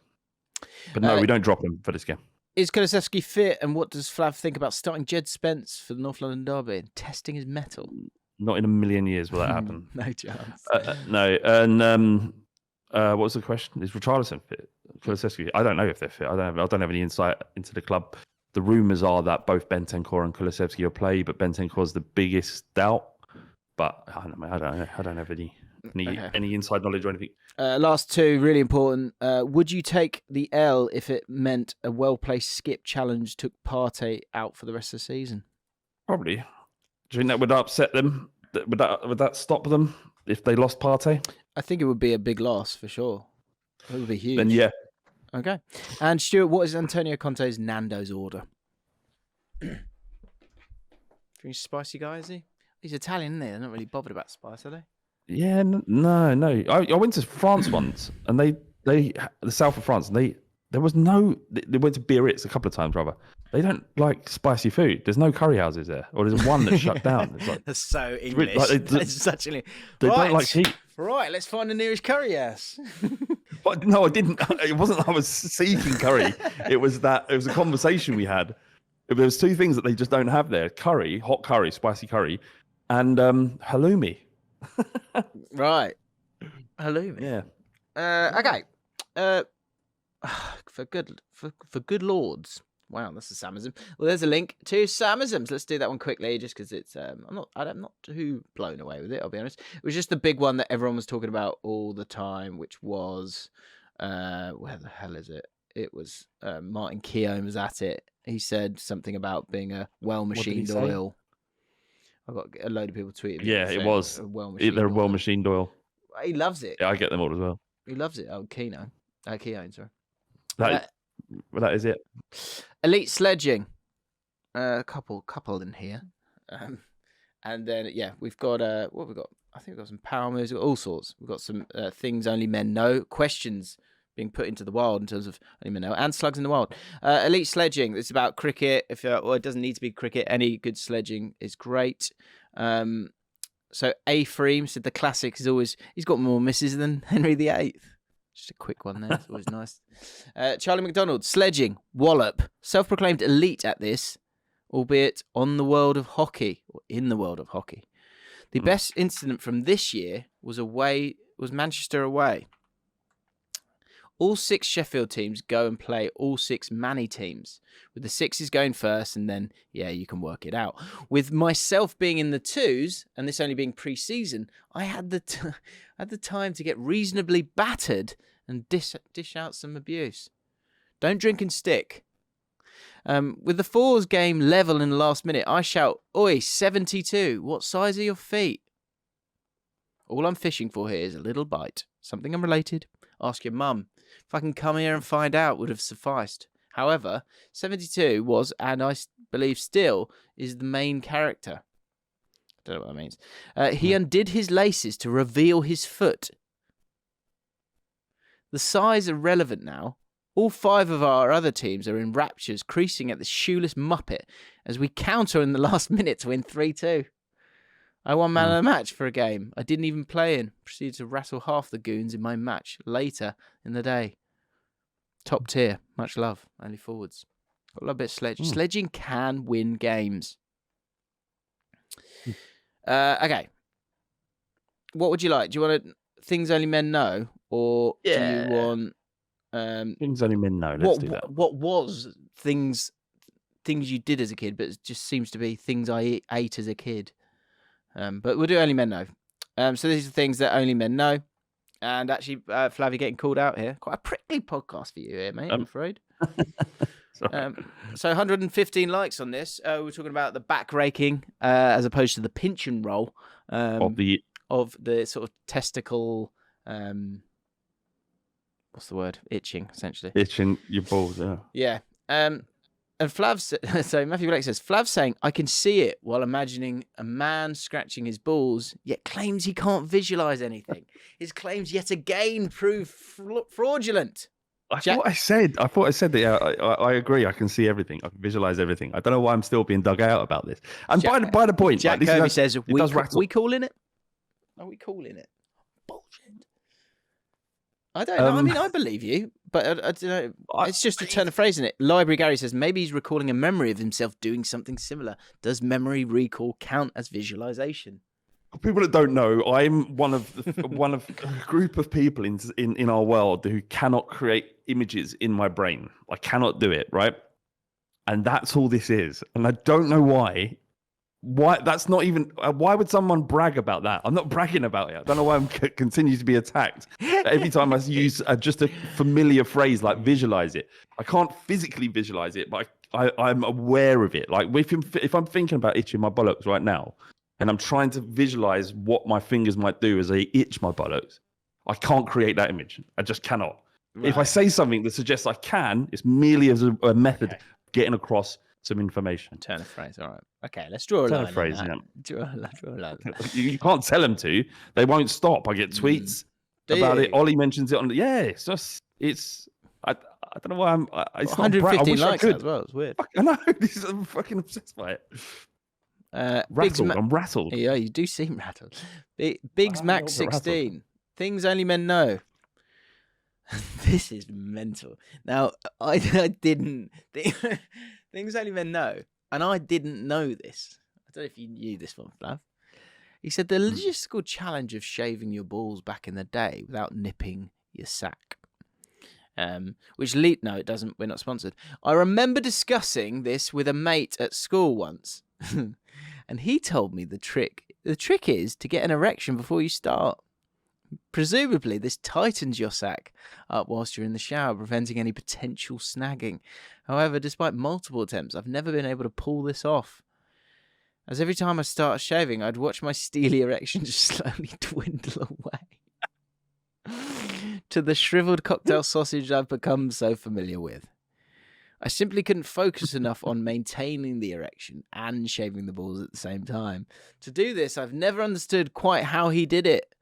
But no, we don't drop him for this game. Is Kulusevski fit, and what does Flav think about starting Jed Spence for the North London derby and testing his mettle? Not in a million years will that happen. No chance. No. And what was the question? Is Richarlison fit? Kulusevski? I don't know if they're fit. I don't have any insight into the club. The rumours are that both Bentancur and Kulusevski will play, but Bentancur's the biggest doubt. But I don't know. I don't have any inside knowledge or anything. Last two, really important. Would you take the L if it meant a well-placed skip challenge took Partey out for the rest of the season? Probably. Do you think that would upset them? Would that stop them if they lost Partey? I think it would be a big loss for sure. It would be huge. Then yeah. Okay. And Stuart, what is Antonio Conte's Nando's order? Very spicy guy, is he? He's Italian, isn't he? They're not really bothered about spice, are they? Yeah, no. I went to France once, and they the south of France, and they went to Biarritz a couple of times, rather. They don't like spicy food. There's no curry houses there, or there's one that's shut down. It's like, that's so English. That's such an. They don't like heat. Right, let's find the nearest curry house. But no, I didn't. It wasn't that I was seeking curry. It was a conversation we had. There was two things that they just don't have there: curry, hot curry, spicy curry, and halloumi. Right, halloumi. Yeah. Okay. For good lords. Wow, that's a Samism. Well, there's a link to Samisms. Let's do that one quickly, just because it's. I'm not too blown away with it. I'll be honest. It was just the big one that everyone was talking about all the time, which was, where the hell is it? It was Martin Keown was at it. He said something about being a well-machined oil. I got a load of people tweeting. Yeah, it was. They're a well-machined oil. He loves it. Yeah, I get them all as well. He loves it. Oh, Keown, sorry. That is it. Elite sledging, a couple in here, and then we've got what have we got? I think we've got some power moves. We've got all sorts. We've got some things only men know. Questions being put into the wild in terms of only men know, and slugs in the wild. Elite sledging. It's about cricket. It doesn't need to be cricket. Any good sledging is great. So Afreem said the classic is always he's got more misses than Henry VIII. Just a quick one there. It's always nice. Charlie McDonald, sledging, wallop. Self-proclaimed elite at this, albeit on the world of hockey, or in the world of hockey. The best incident from this year was Manchester away. All 6 Sheffield teams go and play all 6 Manny teams, with the 6s going first, and then, you can work it out. With myself being in the 2s, and this only being pre-season, I had the time to get reasonably battered and dish out some abuse. Don't drink and stick. With the 4s game level in the last minute, I shout, "Oi, 72, what size are your feet?" All I'm fishing for here is a little bite, something unrelated. Ask your mum. If I can come here and find out, would have sufficed. However, 72 was, and I believe still, is the main character. I don't know what that means. He undid his laces to reveal his foot. The size are relevant now. All 5 of our other teams are in raptures, creasing at the shoeless muppet as we counter in the last minute to win 3-2. I won man of the match for a game I didn't even play in. Proceeded to wrestle half the goons in my match later in the day. Top tier. Much love. Only forwards. Got a little bit of sledging. Sledging can win games. Okay. What would you like? Do you want things only men know? Or do you want... things only men know. Let's do that. What was things you did as a kid, but it just seems to be things I ate as a kid? But we'll do only men know. So these are things that only men know. And actually, Flav, you're getting called out here. Quite a prickly podcast for you here, mate, I'm afraid. So 115 likes on this. We're talking about the back raking as opposed to the pinch and roll of the sort of testicle. What's the word? Itching, essentially. Itching your balls, yeah. Yeah. And Flav, so Matthew Blake says, Flav's saying, I can see it while imagining a man scratching his balls, yet claims he can't visualise anything. His claims yet again prove fraudulent. I thought I said that. I agree. I can see everything. I can visualise everything. I don't know why I'm still being dug out about this. And by the point, Jack Kirby says, we calling it? Are we calling it? Bullshit. I don't know. I mean, I believe you, but I don't know. It's just a turn of phrase, isn't it? Library Gary says maybe he's recalling a memory of himself doing something similar. Does memory recall count as visualization? People that don't know, I'm one of a group of people in our world who cannot create images in my brain. I cannot do it, right? And that's all this is. And I don't know why. Why that's not even? Why would someone brag about that? I'm not bragging about it. I don't know why I'm continue to be attacked every time I use just a familiar phrase like visualize it. I can't physically visualize it, but I'm aware of it. Like if I'm thinking about itching my bollocks right now, and I'm trying to visualize what my fingers might do as I itch my bollocks, I can't create that image. I just cannot. Right. If I say something that suggests I can, it's merely as a method of getting across some information. Turn of phrase. All right. Okay, let's draw a line. Turn of phrase, yeah. Draw a line. You can't tell them to. They won't stop. I get tweets about it. Ollie mentions it on. Yeah, it's just. I don't know why I'm. It's 115 likes as well. It's weird. I know. I'm fucking obsessed by it. Rattled. I'm rattled. Yeah, you do seem rattled. Biggs Max 16. Things only men know. This is mental. Now, I didn't. Things only men know, and I didn't know this. I don't know if you knew this one, Flav. He said the logistical challenge of shaving your balls back in the day without nipping your sack. No, it doesn't. We're not sponsored. I remember discussing this with a mate at school once, and he told me the trick. The trick is to get an erection before you start. Presumably, this tightens your sack up whilst you're in the shower, preventing any potential snagging. However, despite multiple attempts, I've never been able to pull this off. As every time I start shaving, I'd watch my steely erection just slowly dwindle away to the shriveled cocktail sausage I've become so familiar with. I simply couldn't focus enough on maintaining the erection and shaving the balls at the same time. To do this, I've never understood quite how he did it.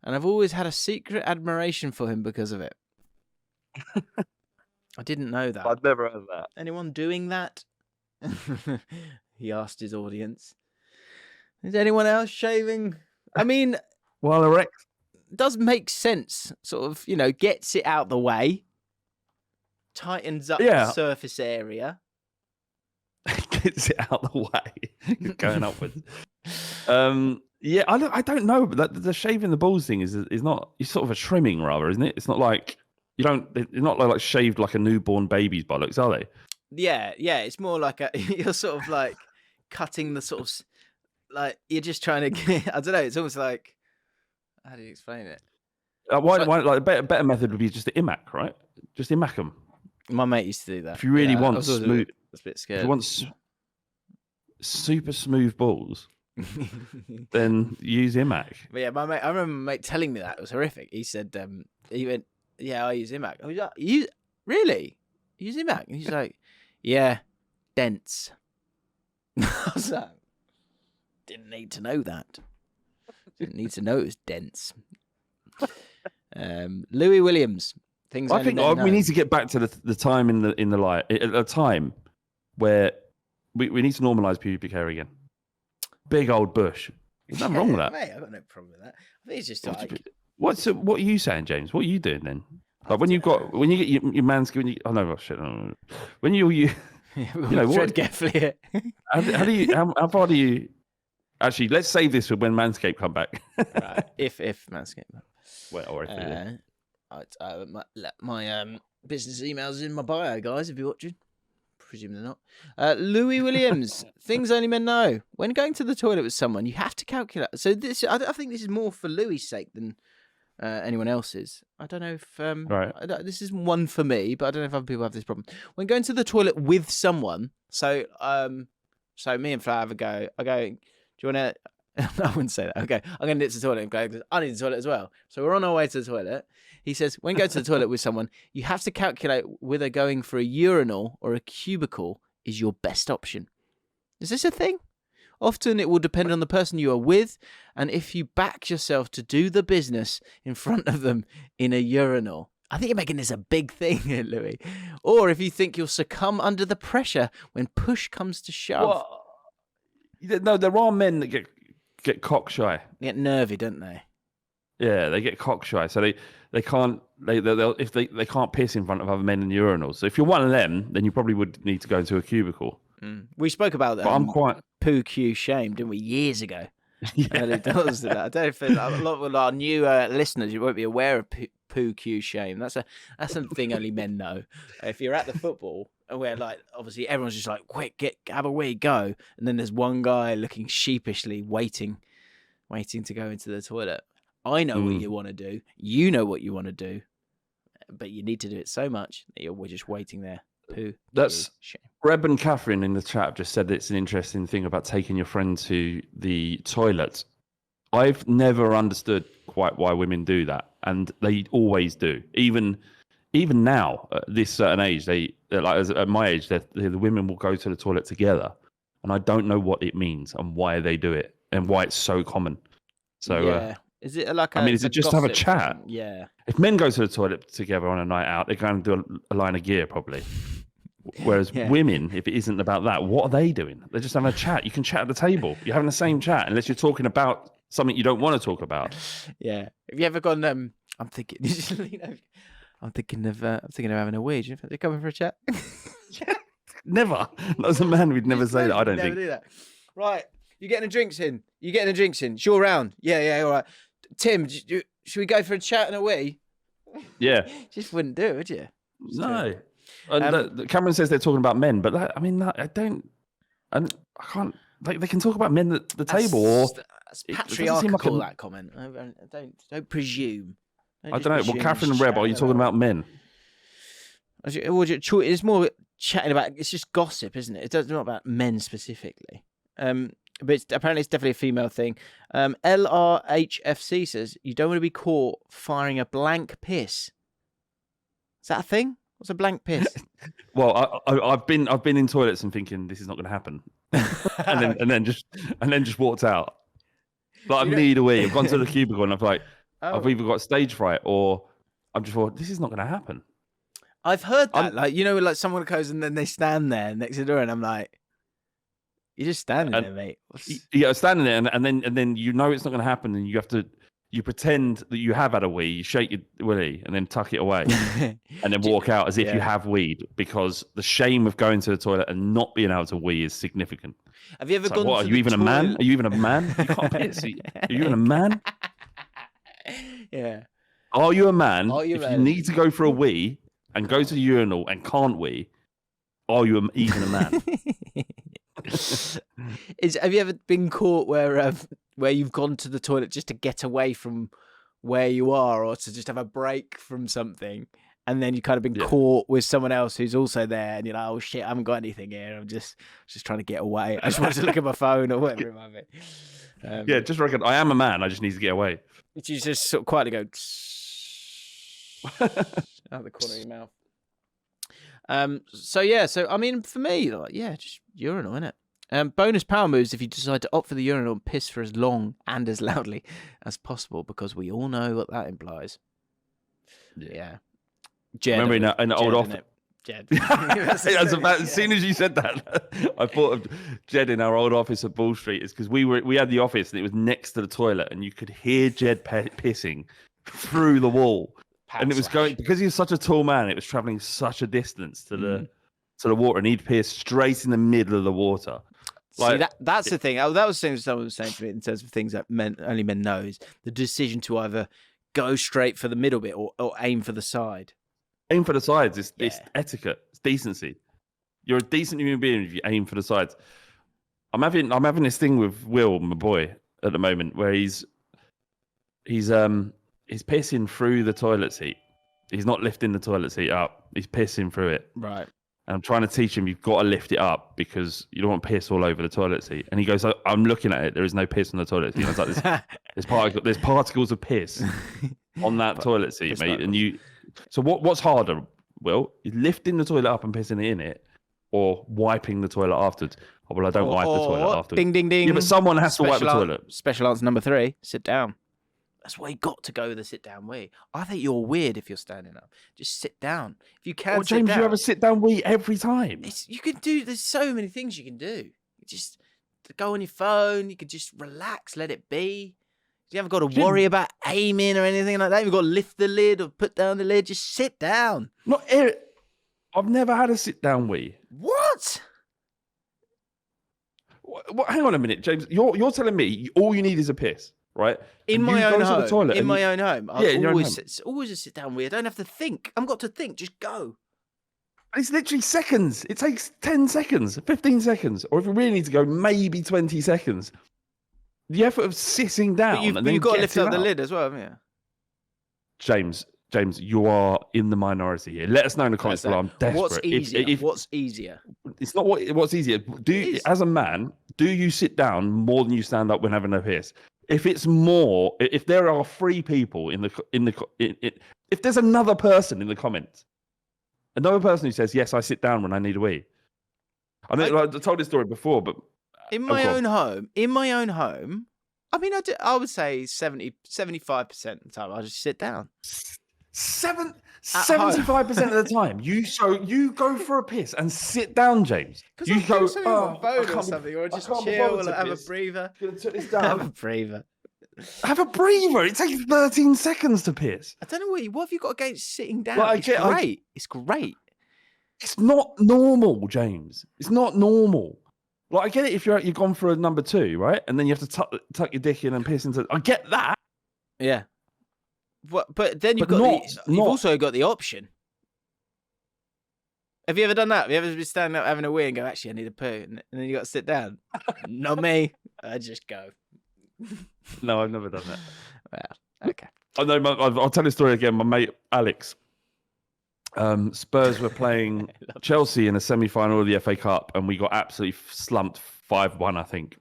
And I've always had a secret admiration for him because of it. I didn't know that. I've never heard that. Anyone doing that? He asked his audience. Is anyone else shaving? I mean... While erect. Does make sense. Sort of, gets it out the way. Tightens up the surface area. Gets it out the way. Going upwards. Yeah, I don't know, but the shaving the balls thing is not. It's sort of a trimming, rather, isn't it? It's not like It's not like shaved like a newborn baby's bollocks, are they? Yeah. It's more like you're sort of like cutting the sort of like you're just trying to get. I don't know. It's almost like how do you explain it? Why like a better method would be just to imac, right? Just imac them. My mate used to do that. If you really want smooth, I was a bit scared. If you want super smooth balls. Then use imac. But yeah, I remember my mate telling me that. It was horrific. He said, he went, yeah, I use imac. I was like, you really? You use imac? And he's like, yeah, dense. I was like, didn't need to know that. Didn't need to know it was dense. Louis Williams. Things I think we need to get back to the time in the light, a time where we need to normalise pubic hair again. Big old bush. There's nothing wrong with that. Mate, I've got no problem with that. I think it's just like... What are you saying, James? What are you doing then? Like when you get your man's giving you... Oh, no, shit. No. When you tread carefully. How far do you... Actually, let's save this for when Manscaped come back. Right. If Manscaped... Well, or if my business emails in my bio, guys, if you're watching. Presumably not. Louis Williams, things only men know. When going to the toilet with someone, you have to calculate. So I think this is more for Louis' sake than anyone else's. I don't know if right. This is one for me, but I don't know if other people have this problem. When going to the toilet with someone, so me and Flav go. I go, do you want to? I wouldn't say that. Okay, I'm going to nip to the toilet and go, I need the toilet as well. So we're on our way to the toilet. He says, when going to the toilet with someone, you have to calculate whether going for a urinal or a cubicle is your best option. Is this a thing? Often it will depend on the person you are with and if you back yourself to do the business in front of them in a urinal. I think you're making this a big thing here, Louis. Or if you think you'll succumb under the pressure when push comes to shove. Well, no, there are men that get cock shy. They get nervy, don't they? Yeah, they get cockshy, so they can't they can't piss in front of other men in urinals. So if you're one of them, then you probably would need to go into a cubicle. We spoke about But I'm quite poo Q shame, didn't we, years ago? yeah. Early doors of that. I don't know if a lot of our new listeners, you won't be aware of poo Q shame. That's something only men know. If you're at the football, where like obviously everyone's just like, quick, have a wee, go, and then there's one guy looking sheepishly waiting to go into the toilet. I know what you want to do. You know what you want to do, but you need to do it so much that we're just waiting there. Poo. That's shame. Reb and Catherine in the chat just said it's an interesting thing about taking your friend to the toilet. I've never understood quite why women do that, and they always do. Even now, at this certain age, they're like at my age, the women will go to the toilet together, and I don't know what it means and why they do it and why it's so common. So yeah. Is it like is it just to have a chat? Thing? Yeah. If men go to the toilet together on a night out, they're going to do a line of gear probably. Whereas women, if it isn't about that, what are they doing? They're just having a chat. You can chat at the table. You're having the same chat unless you're talking about something you don't want to talk about. Yeah. Have you ever gone? I'm thinking of having a wee. Are you coming for a chat? Never. As a man, we'd never say that. I don't never think. do that. Right. You getting the drinks in? It's your round. Yeah. All right. Tim, should we go for a chat and a wee? Yeah. Just wouldn't do it, would you? No. And Cameron says they're talking about men, but I can't. They can talk about men at the table, or that's patriarchal. That comment. Don't presume. I don't know. Well, Catherine and Reb, are you talking about men? It's more chatting about. It's just gossip, isn't it? It's not about men specifically. But apparently it's definitely a female thing. LRHFC says you don't want to be caught firing a blank piss. Is that a thing? What's a blank piss? Well, I've been in toilets and thinking this is not going to happen, and then just walked out. Like I need a wee. I've gone to the cubicle and I've either got stage fright or I'm just thought this is not going to happen. I've heard that, like someone goes and then they stand there next to the door, and I'm like, you're just standing there, mate. Yeah, standing there, and then you know it's not going to happen, and you pretend that you have had a wee, you shake your willy, and then tuck it away, and then walk out as if you have weed, because the shame of going to the toilet and not being able to wee is significant. Have you ever gone? What, are you even a man? Are you even a man? You can't piss. Are you even a man? Yeah. Are you a man? If you need to go for a wee and go to the urinal and can't wee, are you even a man? Have you ever been caught where you've gone to the toilet just to get away from where you are, or to just have a break from something, and then you kind of been caught with someone else who's also there, and you're like, oh shit, I haven't got anything here. I'm just trying to get away. I just wanted to look at my phone or whatever it might be. Just reckon I am a man. I just need to get away. You just sort of quietly go out the corner of your mouth. So I mean, for me, just urinal, innit? Bonus power moves if you decide to opt for the urinal and piss for as long and as loudly as possible, because we all know what that implies. Yeah. Jed, remember in the old office. Jed. As soon as you said that, I thought of Jed in our old office at Ball Street. It's because we had the office and it was next to the toilet, and you could hear Jed pissing through the wall. And it was going, because he was such a tall man, it was traveling such a distance to the water, and he'd piss straight in the middle of the water. Like, see, that's the thing. That was something someone was saying to me in terms of things that only men know, is the decision to either go straight for the middle bit or aim for the side. Aim for the sides. It's etiquette. It's decency. You're a decent human being if you aim for the sides. I'm having this thing with Will, my boy, at the moment, where he's pissing through the toilet seat. He's not lifting the toilet seat up. He's pissing through it. Right. And I'm trying to teach him you've got to lift it up because you don't want piss all over the toilet seat. And he goes, I'm looking at it. There is no piss on the toilet seat. I was like, there's particles of piss on that toilet seat, mate. And so what's harder, Will? Is lifting the toilet up and pissing in it, or wiping the toilet afterwards? Oh, well, I don't wipe the toilet afterwards. Ding, ding, ding. Yeah, but someone has to wipe the toilet. Special answer number 3, sit down. That's why you got to go with the sit down wee. I think you're weird if you're standing up. Just sit down. If you can, James, sit down. You have a sit down wee every time. You can do. There's so many things you can do. You just go on your phone. You can just relax, let it be. You haven't got to worry about aiming or anything like that. You've got to lift the lid or put down the lid. Just sit down. I've never had a sit-down wee. What? Hang on a minute, James. You're telling me all you need is a piss, right? In my own home. Yeah, always a sit-down wee. I don't have to think. I've got to think. Just go. It's literally seconds. It takes 10 seconds, 15 seconds, or if you really need to go, maybe 20 seconds. The effort of sitting down but you've got to lift up the lid as well, haven't you? James, you are in the minority here. Let us know in the comments below. I'm desperate. What's easier? What's easier? It's not what's easier. As a man, do you sit down more than you stand up when having a piss? If it's more, if there are 3 people if there's another person in the comments, another person who says yes, I sit down when I need a wee. I told this story before, but in my own home, I mean, I would say 75% of the time I just sit down. 75% of the time, you go for a piss and sit down, James. You go on my phone or something, or just chill, or have a breather. Have a breather. Have a breather. It takes 13 seconds to piss. I don't know what have you got against sitting down. It's great. It's great. It's not normal, James. It's not normal. Like, I get it if you've gone for a number 2, right? And then you have to tuck your dick in and piss into. I get that. Yeah. But then you've also got the option. Have you ever done that? Have you ever been standing up having a wee and go, actually, I need a poo, and then you got to sit down? Not me. I just go. No, I've never done that. Well, okay. I know. I'll tell the story again. My mate Alex. Spurs were playing Chelsea in a semi-final of the FA Cup, and we got absolutely slumped 5-1, I think.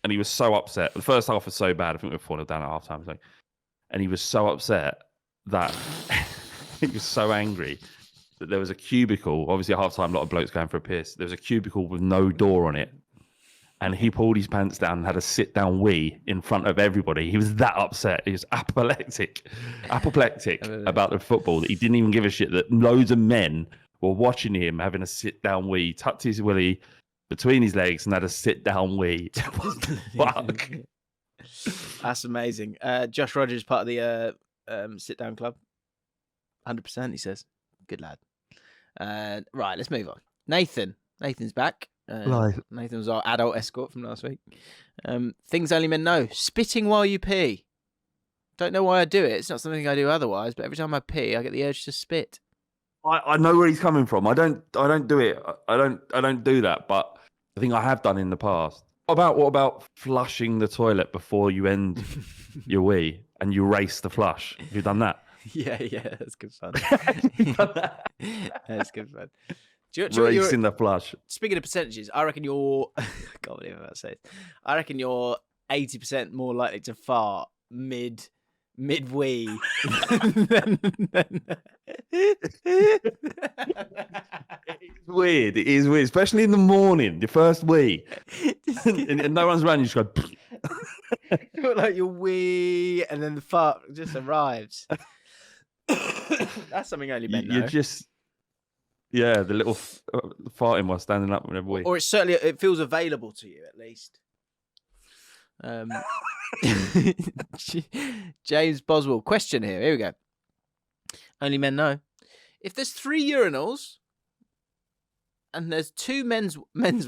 And he was so upset. The first half was so bad. I think we were 4-0 down at half-time. So. And he was so upset that he was so angry that there was a cubicle. Obviously, at half-time, a lot of blokes going for a piss. There was a cubicle with no door on it. And he pulled his pants down and had a sit-down wee in front of everybody. He was that upset. He was apoplectic about the football that he didn't even give a shit that loads of men were watching him having a sit-down wee, tucked his willy between his legs and had a sit-down wee. Fuck. That's amazing. Josh Rogers, part of the sit-down club. 100%, he says. Good lad. Right, let's move on. Nathan's back. Nathan was our adult escort from last week. Things only men know. Spitting while you pee. Don't know why I do it. It's not something I do otherwise, but every time I pee, I get the urge to spit. I know where he's coming from. I don't do it. I don't do that, but I think I have done in the past. What about flushing the toilet before you end your wee and you race the flush? Have you done that? Yeah, that's good fun. That's good fun. Racing the flush. Speaking of percentages, I reckon you're. I can't believe I'm about to say it. I reckon you're 80% more likely to fart mid wee. It's weird. It is weird, especially in the morning. The first wee, and no one's around. You just go. You look like your wee, and then the fart just arrives. That's something only men know. You just. Yeah, the little farting while standing up whenever we. Or it feels available to you at least. James Boswell, question here. Here we go. Only men know. If there's 3 urinals and there's 2 men's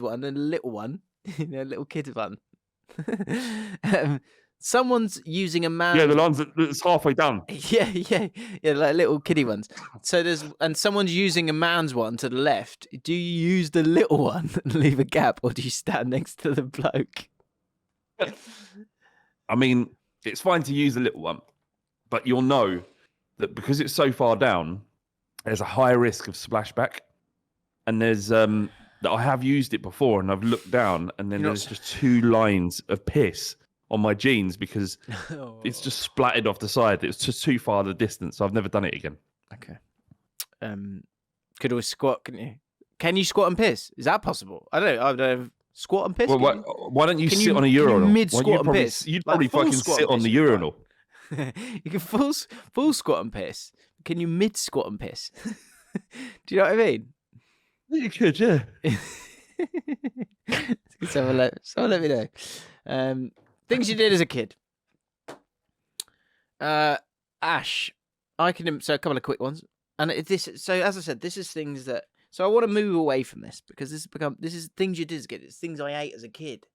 one and a little one, a little kid one. Someone's using a man. Yeah, the ones that's halfway done. Yeah, like little kiddie ones. So someone's using a man's one to the left. Do you use the little one and leave a gap, or do you stand next to the bloke? I mean, it's fine to use the little one, but you'll know that because it's so far down, there's a high risk of splashback. And there's that I have used it before, and I've looked down, and then there's just 2 lines of piss on my jeans because it's just splattered off the side. It's just too far the distance. So I've never done it again. Okay. Could always squat, couldn't you? Can you squat and piss? Is that possible? I don't know. Squat and piss? Well, why don't you sit on a urinal? Mid squat and piss. You'd probably fucking sit on the urinal. You can full squat and piss. Can you mid squat and piss? Do you know what I mean? You could, yeah. Someone let me know. Things you did as a kid. Ash, I can. So a couple of quick ones, and So as I said, this is things that. So I want to move away from this because this is things you did as a kid. It's things I ate as a kid.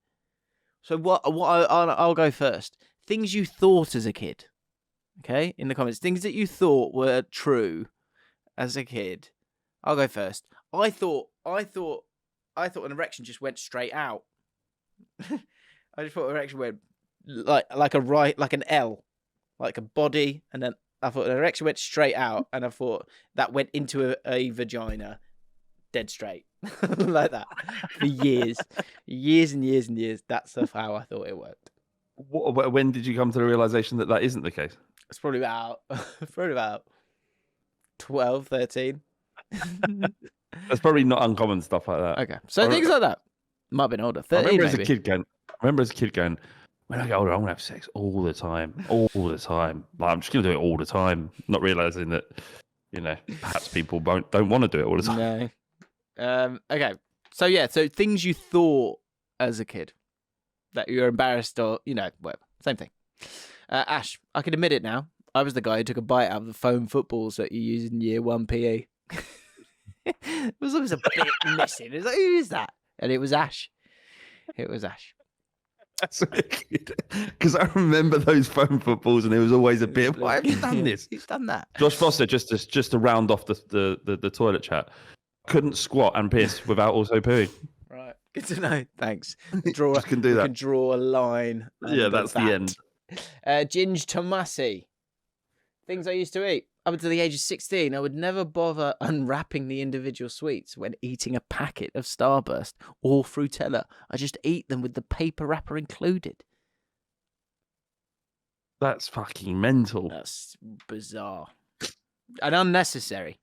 So I'll go first. Things you thought as a kid. Okay, in the comments, things that you thought were true as a kid. I'll go first. I thought an erection just went straight out. I just thought an erection went like an L, like a body, and then I thought an erection went straight out, and I thought that went into a vagina, dead straight, like that for years and years and years. That's how I thought it worked. When did you come to the realization that isn't the case? It's probably about 12, 13. That's probably not uncommon stuff like that. Okay, so things like that. Might have been older. 13, I remember maybe. as a kid going, when I get older, I'm gonna have sex all the time. Like, I'm just gonna do it all the time, not realizing that, perhaps people don't want to do it all the time. No. Okay. So things you thought as a kid that you were embarrassed or whatever. Same thing. Ash, I can admit it now. I was the guy who took a bite out of the foam footballs that you used in year 1 PE. There was always a bit missing. It was like, who is that? And it was Ash. That's because I remember those foam footballs, and there was always a bit. Why have you done this? Who's done that? Josh Foster, just to round off the toilet chat, couldn't squat and piss without also pooing. Right, good to know. Thanks. Just can do that. Can draw a line. Yeah, that's the end. Ginge Tomasi. Things I used to eat. Up until the age of 16, I would never bother unwrapping the individual sweets when eating a packet of Starburst or Fruitella. I just eat them with the paper wrapper included. That's fucking mental. That's bizarre. And unnecessary.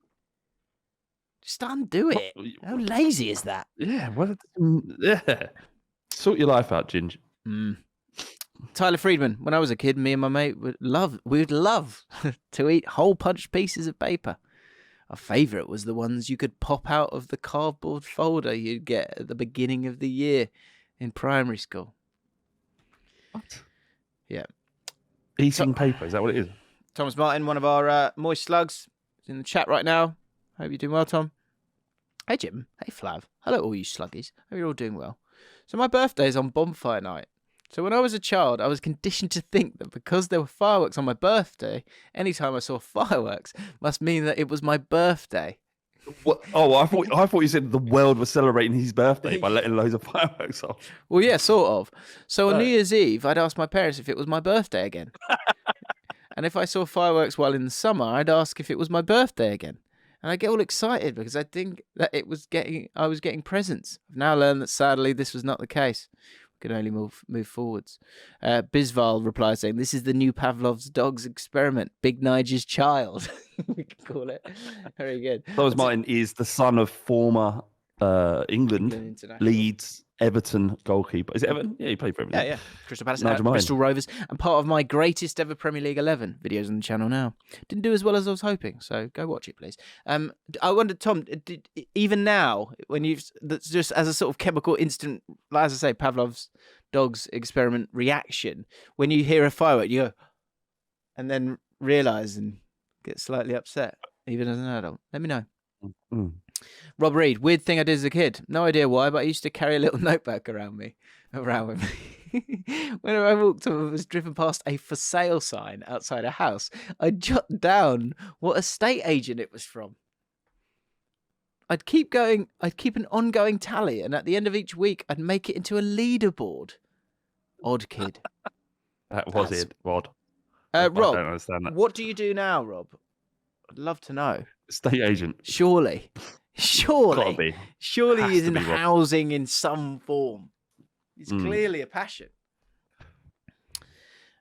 Just undo it. How lazy is that? Yeah, yeah. Sort your life out, Ginge. Tyler Friedman. When I was a kid, me and my mate would love to eat hole punched pieces of paper. Our favourite was the ones you could pop out of the cardboard folder you'd get at the beginning of the year in primary school. What? Yeah. Eating paper, is that what it is? Thomas Martin, one of our moist slugs, is in the chat right now. Hope you're doing well, Tom. Hey, Jim. Hey, Flav. Hello, all you sluggies. Hope you're all doing well. So my birthday is on bonfire night. So when I was a child, I was conditioned to think that because there were fireworks on my birthday, anytime I saw fireworks must mean that it was my birthday. What? Oh, I thought you said the world was celebrating his birthday by letting loads of fireworks off. Well, yeah, sort of. So on New Year's Eve, I'd ask my parents if it was my birthday again. And if I saw fireworks while in the summer, I'd ask if it was my birthday again. And I get all excited because I think that I was getting presents. I've now learned that sadly this was not the case. We can only move forwards. Bisval replies saying, "This is the new Pavlov's dog's experiment. Big Nigel's child." We can call it. Very good. Thomas Martin is the son of former England, Leeds, Everton goalkeeper. Is it Everton? Yeah, he played for Everton. Yeah. Crystal Palace, Bristol Rovers, and part of my greatest ever Premier League 11 videos on the channel now. Didn't do as well as I was hoping, so go watch it, please. I wondered, Tom, even now, when that's just as a sort of chemical instant, as I say, Pavlov's dog's experiment reaction, when you hear a firework, you go, and then realise and get slightly upset, even as an adult. Let me know. Mm-hmm. Rob Reed, weird thing I did as a kid. No idea why, but I used to carry a little notebook around with me. Whenever I walked or was driven past a for sale sign outside a house, I'd jot down what estate agent it was from. I'd keep an ongoing tally, and at the end of each week, I'd make it into a leaderboard. Odd kid. That's it, Rod. Rob, I don't understand that. What do you do now, Rob? I'd love to know. Estate agent. Surely. Gotta be. Surely he's in housing in some form. It's clearly a passion.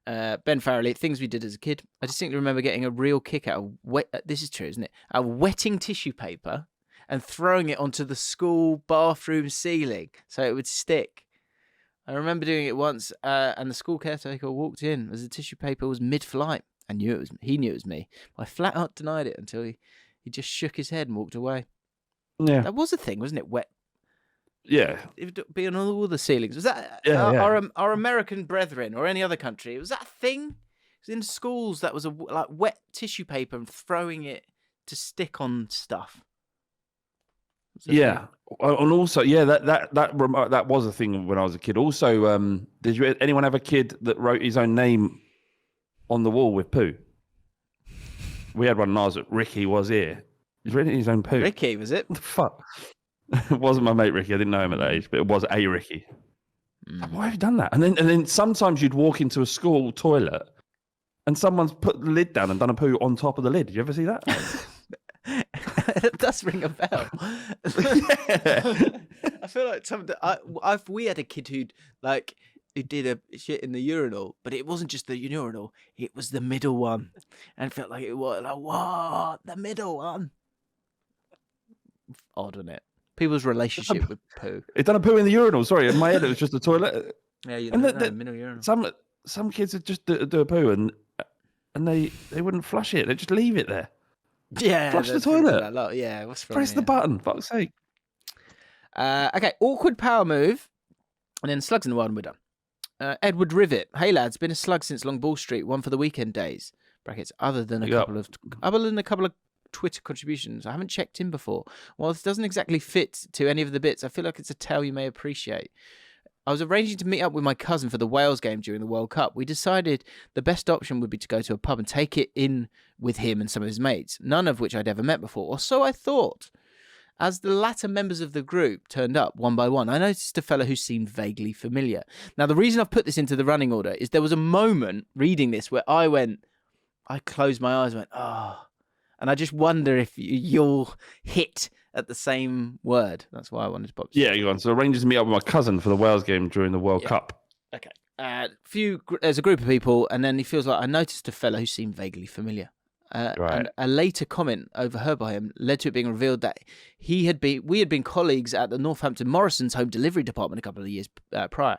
Ben Farrelly, things we did as a kid. I distinctly remember getting a real kick out of this is true, isn't it? Out of wetting tissue paper and throwing it onto the school bathroom ceiling so it would stick. I remember doing it once, and the school caretaker walked in as the tissue paper was mid-flight. I knew it was. He knew it was me. I flat out denied it until he just shook his head and walked away. Yeah, that was a thing, wasn't it? Wet. Yeah, It would be on all the ceilings. Was that yeah. Our American brethren or any other country? Was that a thing? in schools that was like wet tissue paper and throwing it to stick on stuff. Yeah, and also, that was a thing when I was a kid. Also, did anyone have a kid that wrote his own name on the wall with poo? We had one when I was at Ricky was here. He's written his own poo. Ricky, was it? What the fuck? It wasn't my mate Ricky. I didn't know him at that age, but it was a Ricky. Why have you done that? And then sometimes you'd walk into a school toilet and someone's put the lid down and done a poo on top of the lid. Did you ever see that? It does ring a bell. Yeah. I feel like we had a kid who did a shit in the urinal, but it wasn't just the urinal; it was the middle one, and it felt like it was like, what, the middle one? Odd, isn't it? People's relationship with poo. It done a poo in the urinal. Sorry, in my head it was just a toilet. Yeah, the middle urinal. Some kids would just do a poo and they wouldn't flush it; they just leave it there. Yeah, flush the toilet. Yeah, what's wrong? Press the button. Fuck's sake. Okay, awkward power move, and then slugs in the wild, and we're done. Edward Rivet. Hey lads, been a slug since Long Ball Street. One for the weekend days. Brackets. Other than a couple of Twitter contributions, I haven't checked in before. While this doesn't exactly fit to any of the bits, I feel like it's a tale you may appreciate. I was arranging to meet up with my cousin for the Wales game during the World Cup. We decided the best option would be to go to a pub and take it in with him and some of his mates, none of which I'd ever met before, or so I thought. As the latter members of the group turned up one by one, I noticed a fellow who seemed vaguely familiar. Now, the reason I've put this into the running order is there was a moment reading this where I closed my eyes and went, oh. And I just wonder if you'll hit at the same word. That's why I wanted to pop. Yeah, you on. So arranges to meet up with my cousin for the Wales game during the World Cup. Okay. There's a group of people, and then he feels like I noticed a fellow who seemed vaguely familiar. Right. And a later comment overheard by him led to it being revealed that we had been colleagues at the Northampton Morrison's home delivery department a couple of years prior.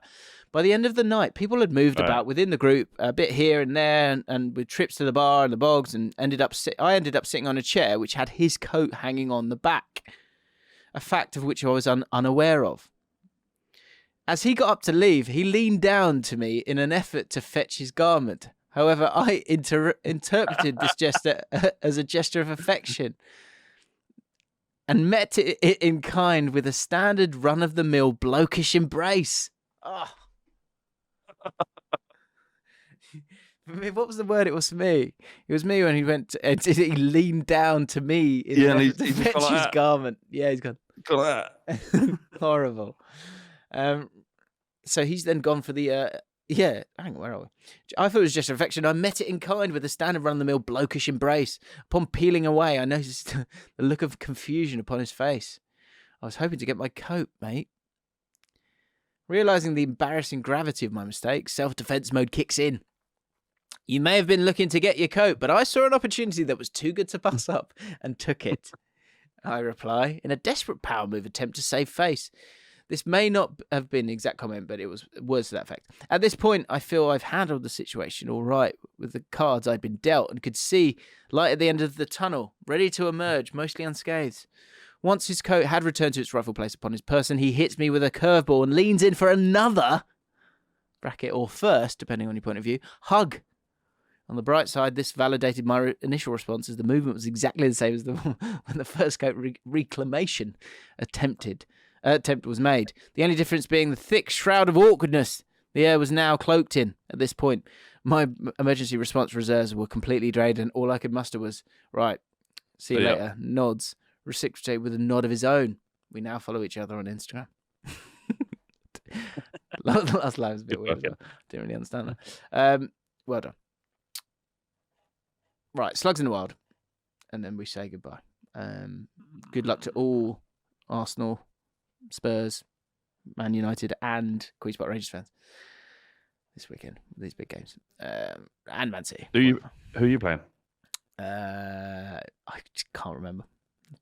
By the end of the night, people had moved about within the group, a bit here and there, and with trips to the bar and the bogs, and I ended up sitting on a chair which had his coat hanging on the back, a fact of which I was unaware of. As he got up to leave, he leaned down to me in an effort to fetch his garment. However, I interpreted this gesture as a gesture of affection and met it in kind with a standard run-of-the-mill blokish embrace. Oh. What was the word it was for me? It was me when he went. He leaned down to me in an effort to fetch his garment. Yeah, he's gone. Horrible. So he's then gone for the... hang on, where are we? I thought it was just affection. I met it in kind with a standard run-of-the-mill blokish embrace. Upon peeling away, I noticed the look of confusion upon his face. I was hoping to get my coat, mate. Realising the embarrassing gravity of my mistake, self-defence mode kicks in. You may have been looking to get your coat, but I saw an opportunity that was too good to pass up and took it. I reply, in a desperate power move attempt to save face. This may not have been the exact comment, but it was words to that effect. At this point, I feel I've handled the situation all right with the cards I'd been dealt and could see light at the end of the tunnel, ready to emerge, mostly unscathed. Once his coat had returned to its rightful place upon his person, he hits me with a curveball and leans in for another, bracket or first, depending on your point of view, hug. On the bright side, this validated my initial response as the movement was exactly the same as when the first coat reclamation attempt was made. The only difference being the thick shroud of awkwardness the air was now cloaked in. At this point, my emergency response reserves were completely drained, and all I could muster was, right, see you later, nods, reciprocate with a nod of his own. We now follow each other on Instagram. The last line was a bit weird. Didn't really understand that. Well done. Right, slugs in the wild. And then we say goodbye. Good luck to all Arsenal, Spurs, Man United, and Queen's Park Rangers fans this weekend with these big games. And Man City. Who are you playing? I just can't remember.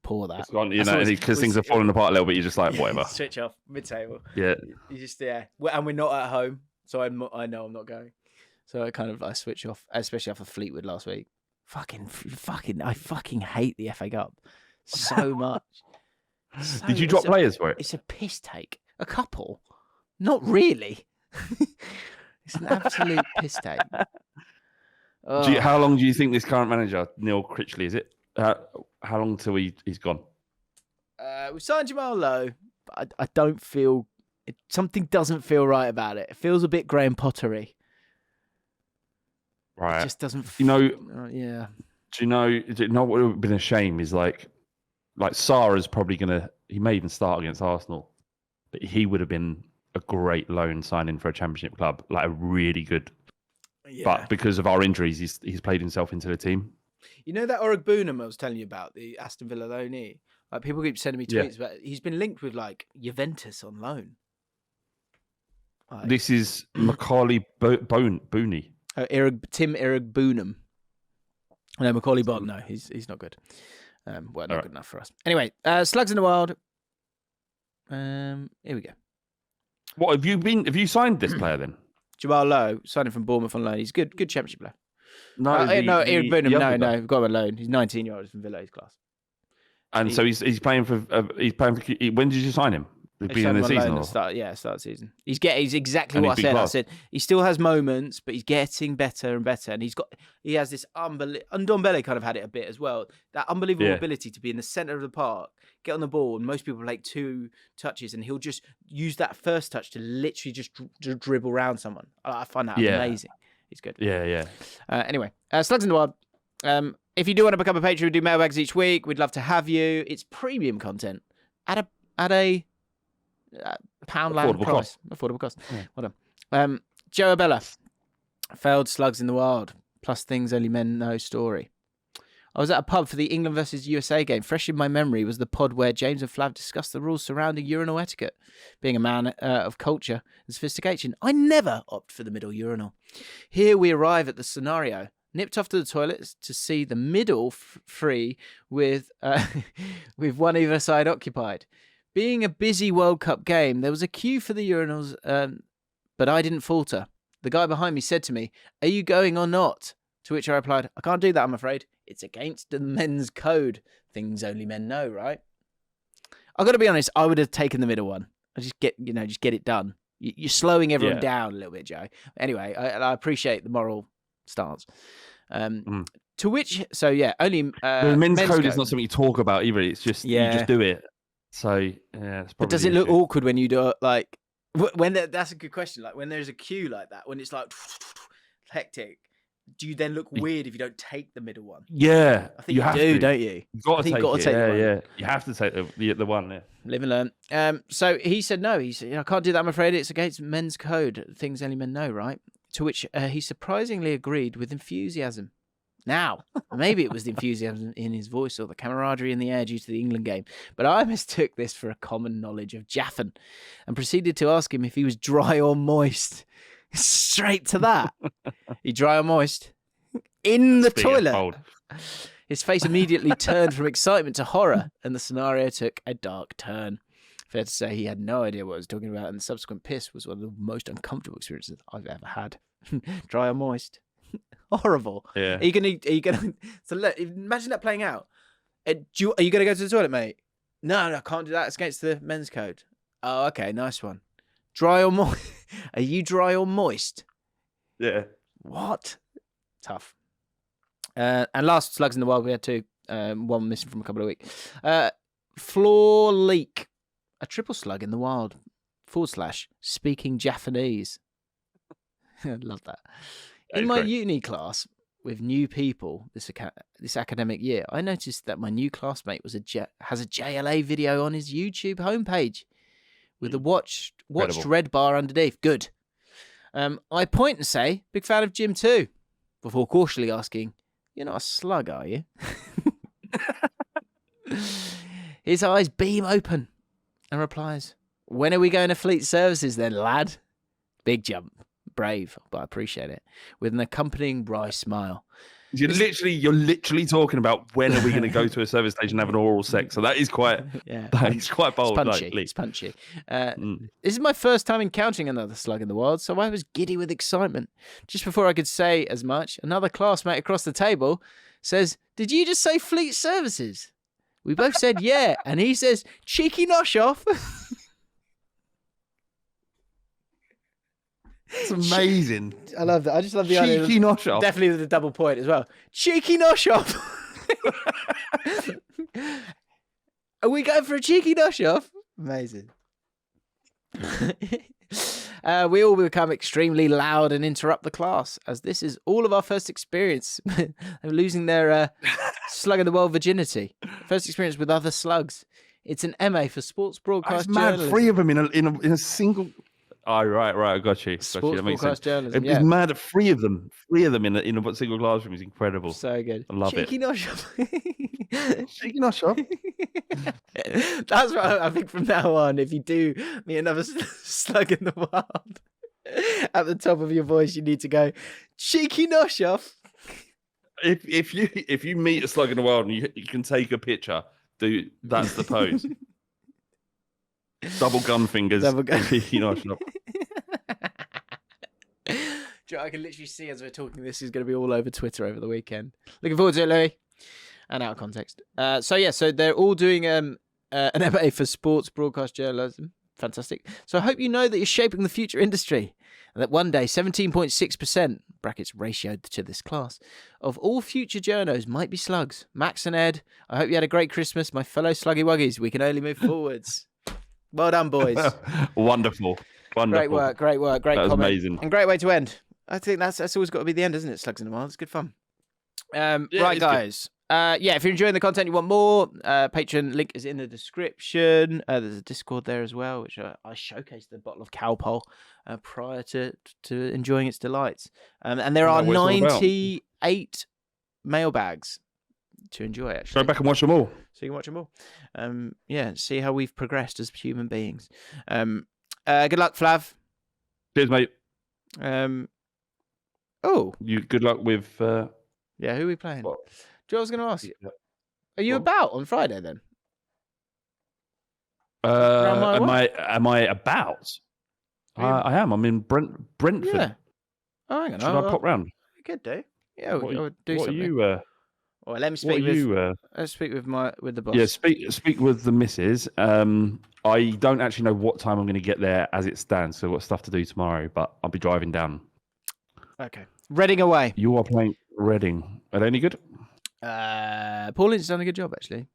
Poor that. Because things are falling apart a little bit. You're just like, whatever. Switch off mid-table. Yeah. You just and we're not at home, so I know I'm not going. So I switch off, especially after Fleetwood last week. I fucking hate the FA Cup so much. Did you drop players for it? It's a piss take. A couple, not really. It's an absolute piss take. How long do you think this current manager, Neil Critchley, is it? How long till he's gone? We signed Jamal Lowe, but I don't feel... something doesn't feel right about it. It feels a bit Graham Pottery. Right. It just doesn't... yeah. Do you know what would have been a shame is like Sarah's probably going to... He may even start against Arsenal. But he would have been a great loan signing for a Championship club. Like a really good... Yeah. But because of our injuries, he's played himself into the team. You know that Orugbunam I was telling you about, the Aston Villa loanee? Like, people keep sending me tweets about it. He's been linked with, like, Juventus on loan. Like... This is Macaulay Booney. Tim Orugbunam. No, Macaulay Bon, no, he's not good. Not good enough for us. Anyway, Slugs in the Wild. Here we go. What have you signed this player then? Jamal Lowe, signing from Bournemouth on loan. He's good Championship player. No, Orugbunam, no, we've got him on loan. He's 19-year-old from Villa, he's class. And so he's playing for. When did you sign him? The beginning of the season, start of the season. He's exactly what I said. I said he still has moments, but he's getting better and better. And he has this Ndombele kind of had it a bit as well. That unbelievable ability to be in the centre of the park, get on the ball, and most people take 2 touches, and he'll just use that first touch to literally just dribble around someone. I find that amazing. He's good. Yeah. Anyway, Slugs in the Wild. If you do want to become a patron, we do mailbags each week. We'd love to have you. It's premium content at a pound price. Affordable cost. Yeah. Well done. Joe Abella, failed Slugs in the Wild, plus things only men know story. I was at a pub for the England versus USA game. Fresh in my memory was the pod where James and Flav discussed the rules surrounding urinal etiquette. Being a man of culture and sophistication, I never opt for the middle urinal. Here we arrive at the scenario. Nipped off to the toilets to see the middle free with one either side occupied. Being a busy World Cup game, there was a queue for the urinals, but I didn't falter. The guy behind me said to me, "Are you going or not?" To which I replied, "I can't do that, I'm afraid. It's against the men's code. Things only men know, right?" I've got to be honest, I would have taken the middle one. I just get it done. You're slowing everyone down a little bit, Joe. Anyway, I appreciate the moral stance. To which, only the men's code is not something you talk about either. It's just you just do it. So it's but does it look awkward when you do it? Like that's a good question. Like when there's a queue like that, when it's like hectic, do you then look weird if you don't take the middle one? Yeah, I think you do, don't you? You've got to take it. Yeah. You have to take the one. Yeah. Live and learn. So he said no. He said, "I can't do that. I'm afraid it's against men's code. Things only men know, right?" To which he surprisingly agreed with enthusiasm. Now, maybe it was the enthusiasm in his voice or the camaraderie in the air due to the England game, but I mistook this for a common knowledge of Jaffin and proceeded to ask him if he was dry or moist. Straight to that. He dry or moist? In the toilet. Cold. His face immediately turned from excitement to horror, and the scenario took a dark turn. Fair to say he had no idea what I was talking about, and the subsequent piss was one of the most uncomfortable experiences I've ever had. Dry or moist? Horrible. Yeah. Are you gonna? So imagine that playing out. Are you gonna go to the toilet, mate? No, I can't do that. It's against the men's code. Oh, okay, nice one. Dry or moist? Are you dry or moist? Yeah. What? Tough. And last Slugs in the Wild, we had 2. One missing from a couple of weeks. Floor leak. A triple slug in the wild. / speaking Japanese. I love that. In my uni class with new people this academic year, I noticed that my new classmate has a JLA video on his YouTube homepage with a watched red bar underneath. Good. I point and say, big fan of Jim too, before cautiously asking, "You're not a slug, are you?" His eyes beam open and replies, "When are we going to Fleet Services then, lad?" Big jump. Brave, but I appreciate it. With an accompanying wry smile. You're literally talking about when are we going to go to a service station and have an oral sex. So that is quite bold. It's punchy. This is my first time encountering another slug in the wild, so I was giddy with excitement. Just before I could say as much, another classmate across the table says, "Did you just say Fleet Services?" We both said yeah, and he says, "Cheeky nosh off." That's amazing. I love that. I just love the idea. Cheeky nosh off. Definitely with a double point as well. Cheeky nosh off. Are we going for a cheeky nosh off? Amazing. We all become extremely loud and interrupt the class, as this is all of our first experience of losing their slug in the world virginity. First experience with other slugs. It's an MA for sports broadcast journalism. Mad, 3 of them in a single. Oh, right, I got you. Sports That makes broadcast sense. journalism. It's mad at 3 of them. 3 of them in a single classroom is incredible. So good. I love Cheeky it. nosh off. Cheeky nosh off. That's what I think from now on. If you do meet another slug in the wild, at the top of your voice, you need to go cheeky nosh off. If you meet a slug in the wild and you can take a picture, that's the pose. Double gun fingers. Cheeky nosh off. I can literally see as we're talking, this is going to be all over Twitter over the weekend. Looking forward to it, Louis. And out of context. So they're all doing an MA for sports broadcast journalism. Fantastic. So I hope you know that you're shaping the future industry, and that one day 17.6% (brackets ratioed to this class) of all future journos might be slugs. Max and Ed, I hope you had a great Christmas, my fellow sluggy wuggies. We can only move forwards. Well done, boys. Wonderful. Great work. Great comment. Amazing. And great way to end. I think that's always got to be the end, isn't it? Slugs in the wild. It's good fun. Right, guys. If you're enjoying the content, you want more, Patreon link is in the description. There's a Discord there as well, which I showcased the bottle of Cowpole prior to enjoying its delights. And there are 98 mailbags to enjoy, actually. Go back and watch them all. So you can watch them all. See how we've progressed as human beings. Good luck, Flav. Cheers, mate. Good luck with... who are we playing? What? I was going to ask you. Are you about on Friday then? Am I about? I am. I'm in Brentford. Yeah. Oh, hang on. Should I pop round? We could do. Yeah, we'll do what something. Well, let me speak let's speak with the boss. Yeah, speak with the missus. I don't actually know what time I'm going to get there as it stands, so I've got stuff to do tomorrow, but I'll be driving down. Okay. Reading away. You are playing Reading. Are they any good? Pauline's done a good job, actually.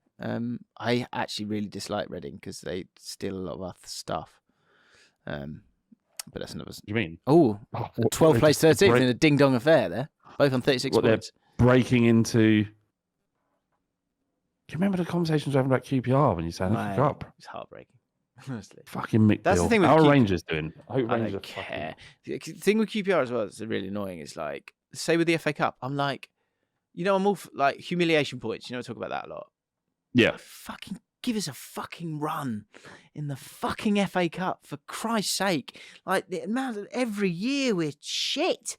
I actually really dislike Reading because they steal a lot of our stuff. But that's another... You mean? 12th place 13th in a ding-dong affair there. Both on 36 points. They're breaking into... Do you remember the conversations we were having about QPR when you said FA Cup? It's heartbreaking, honestly. Fucking Mick That's Deal. the thing with Rangers doing? I hope Rangers don't care. The thing with QPR as well that's really annoying is, like, say with the FA Cup, I'm like, I'm all like humiliation points. I talk about that a lot. Yeah. Like, fucking give us a fucking run in the fucking FA Cup, for Christ's sake. Like, the amount of every year we're shit.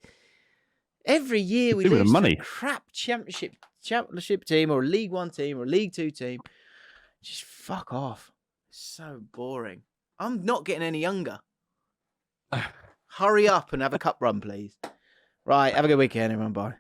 Every year we lose to a crap championship team or a League One team or a League Two team. Just fuck off. It's so boring. I'm not getting any younger. Hurry up and have a cup run, please. Right, have a good weekend, everyone. Bye.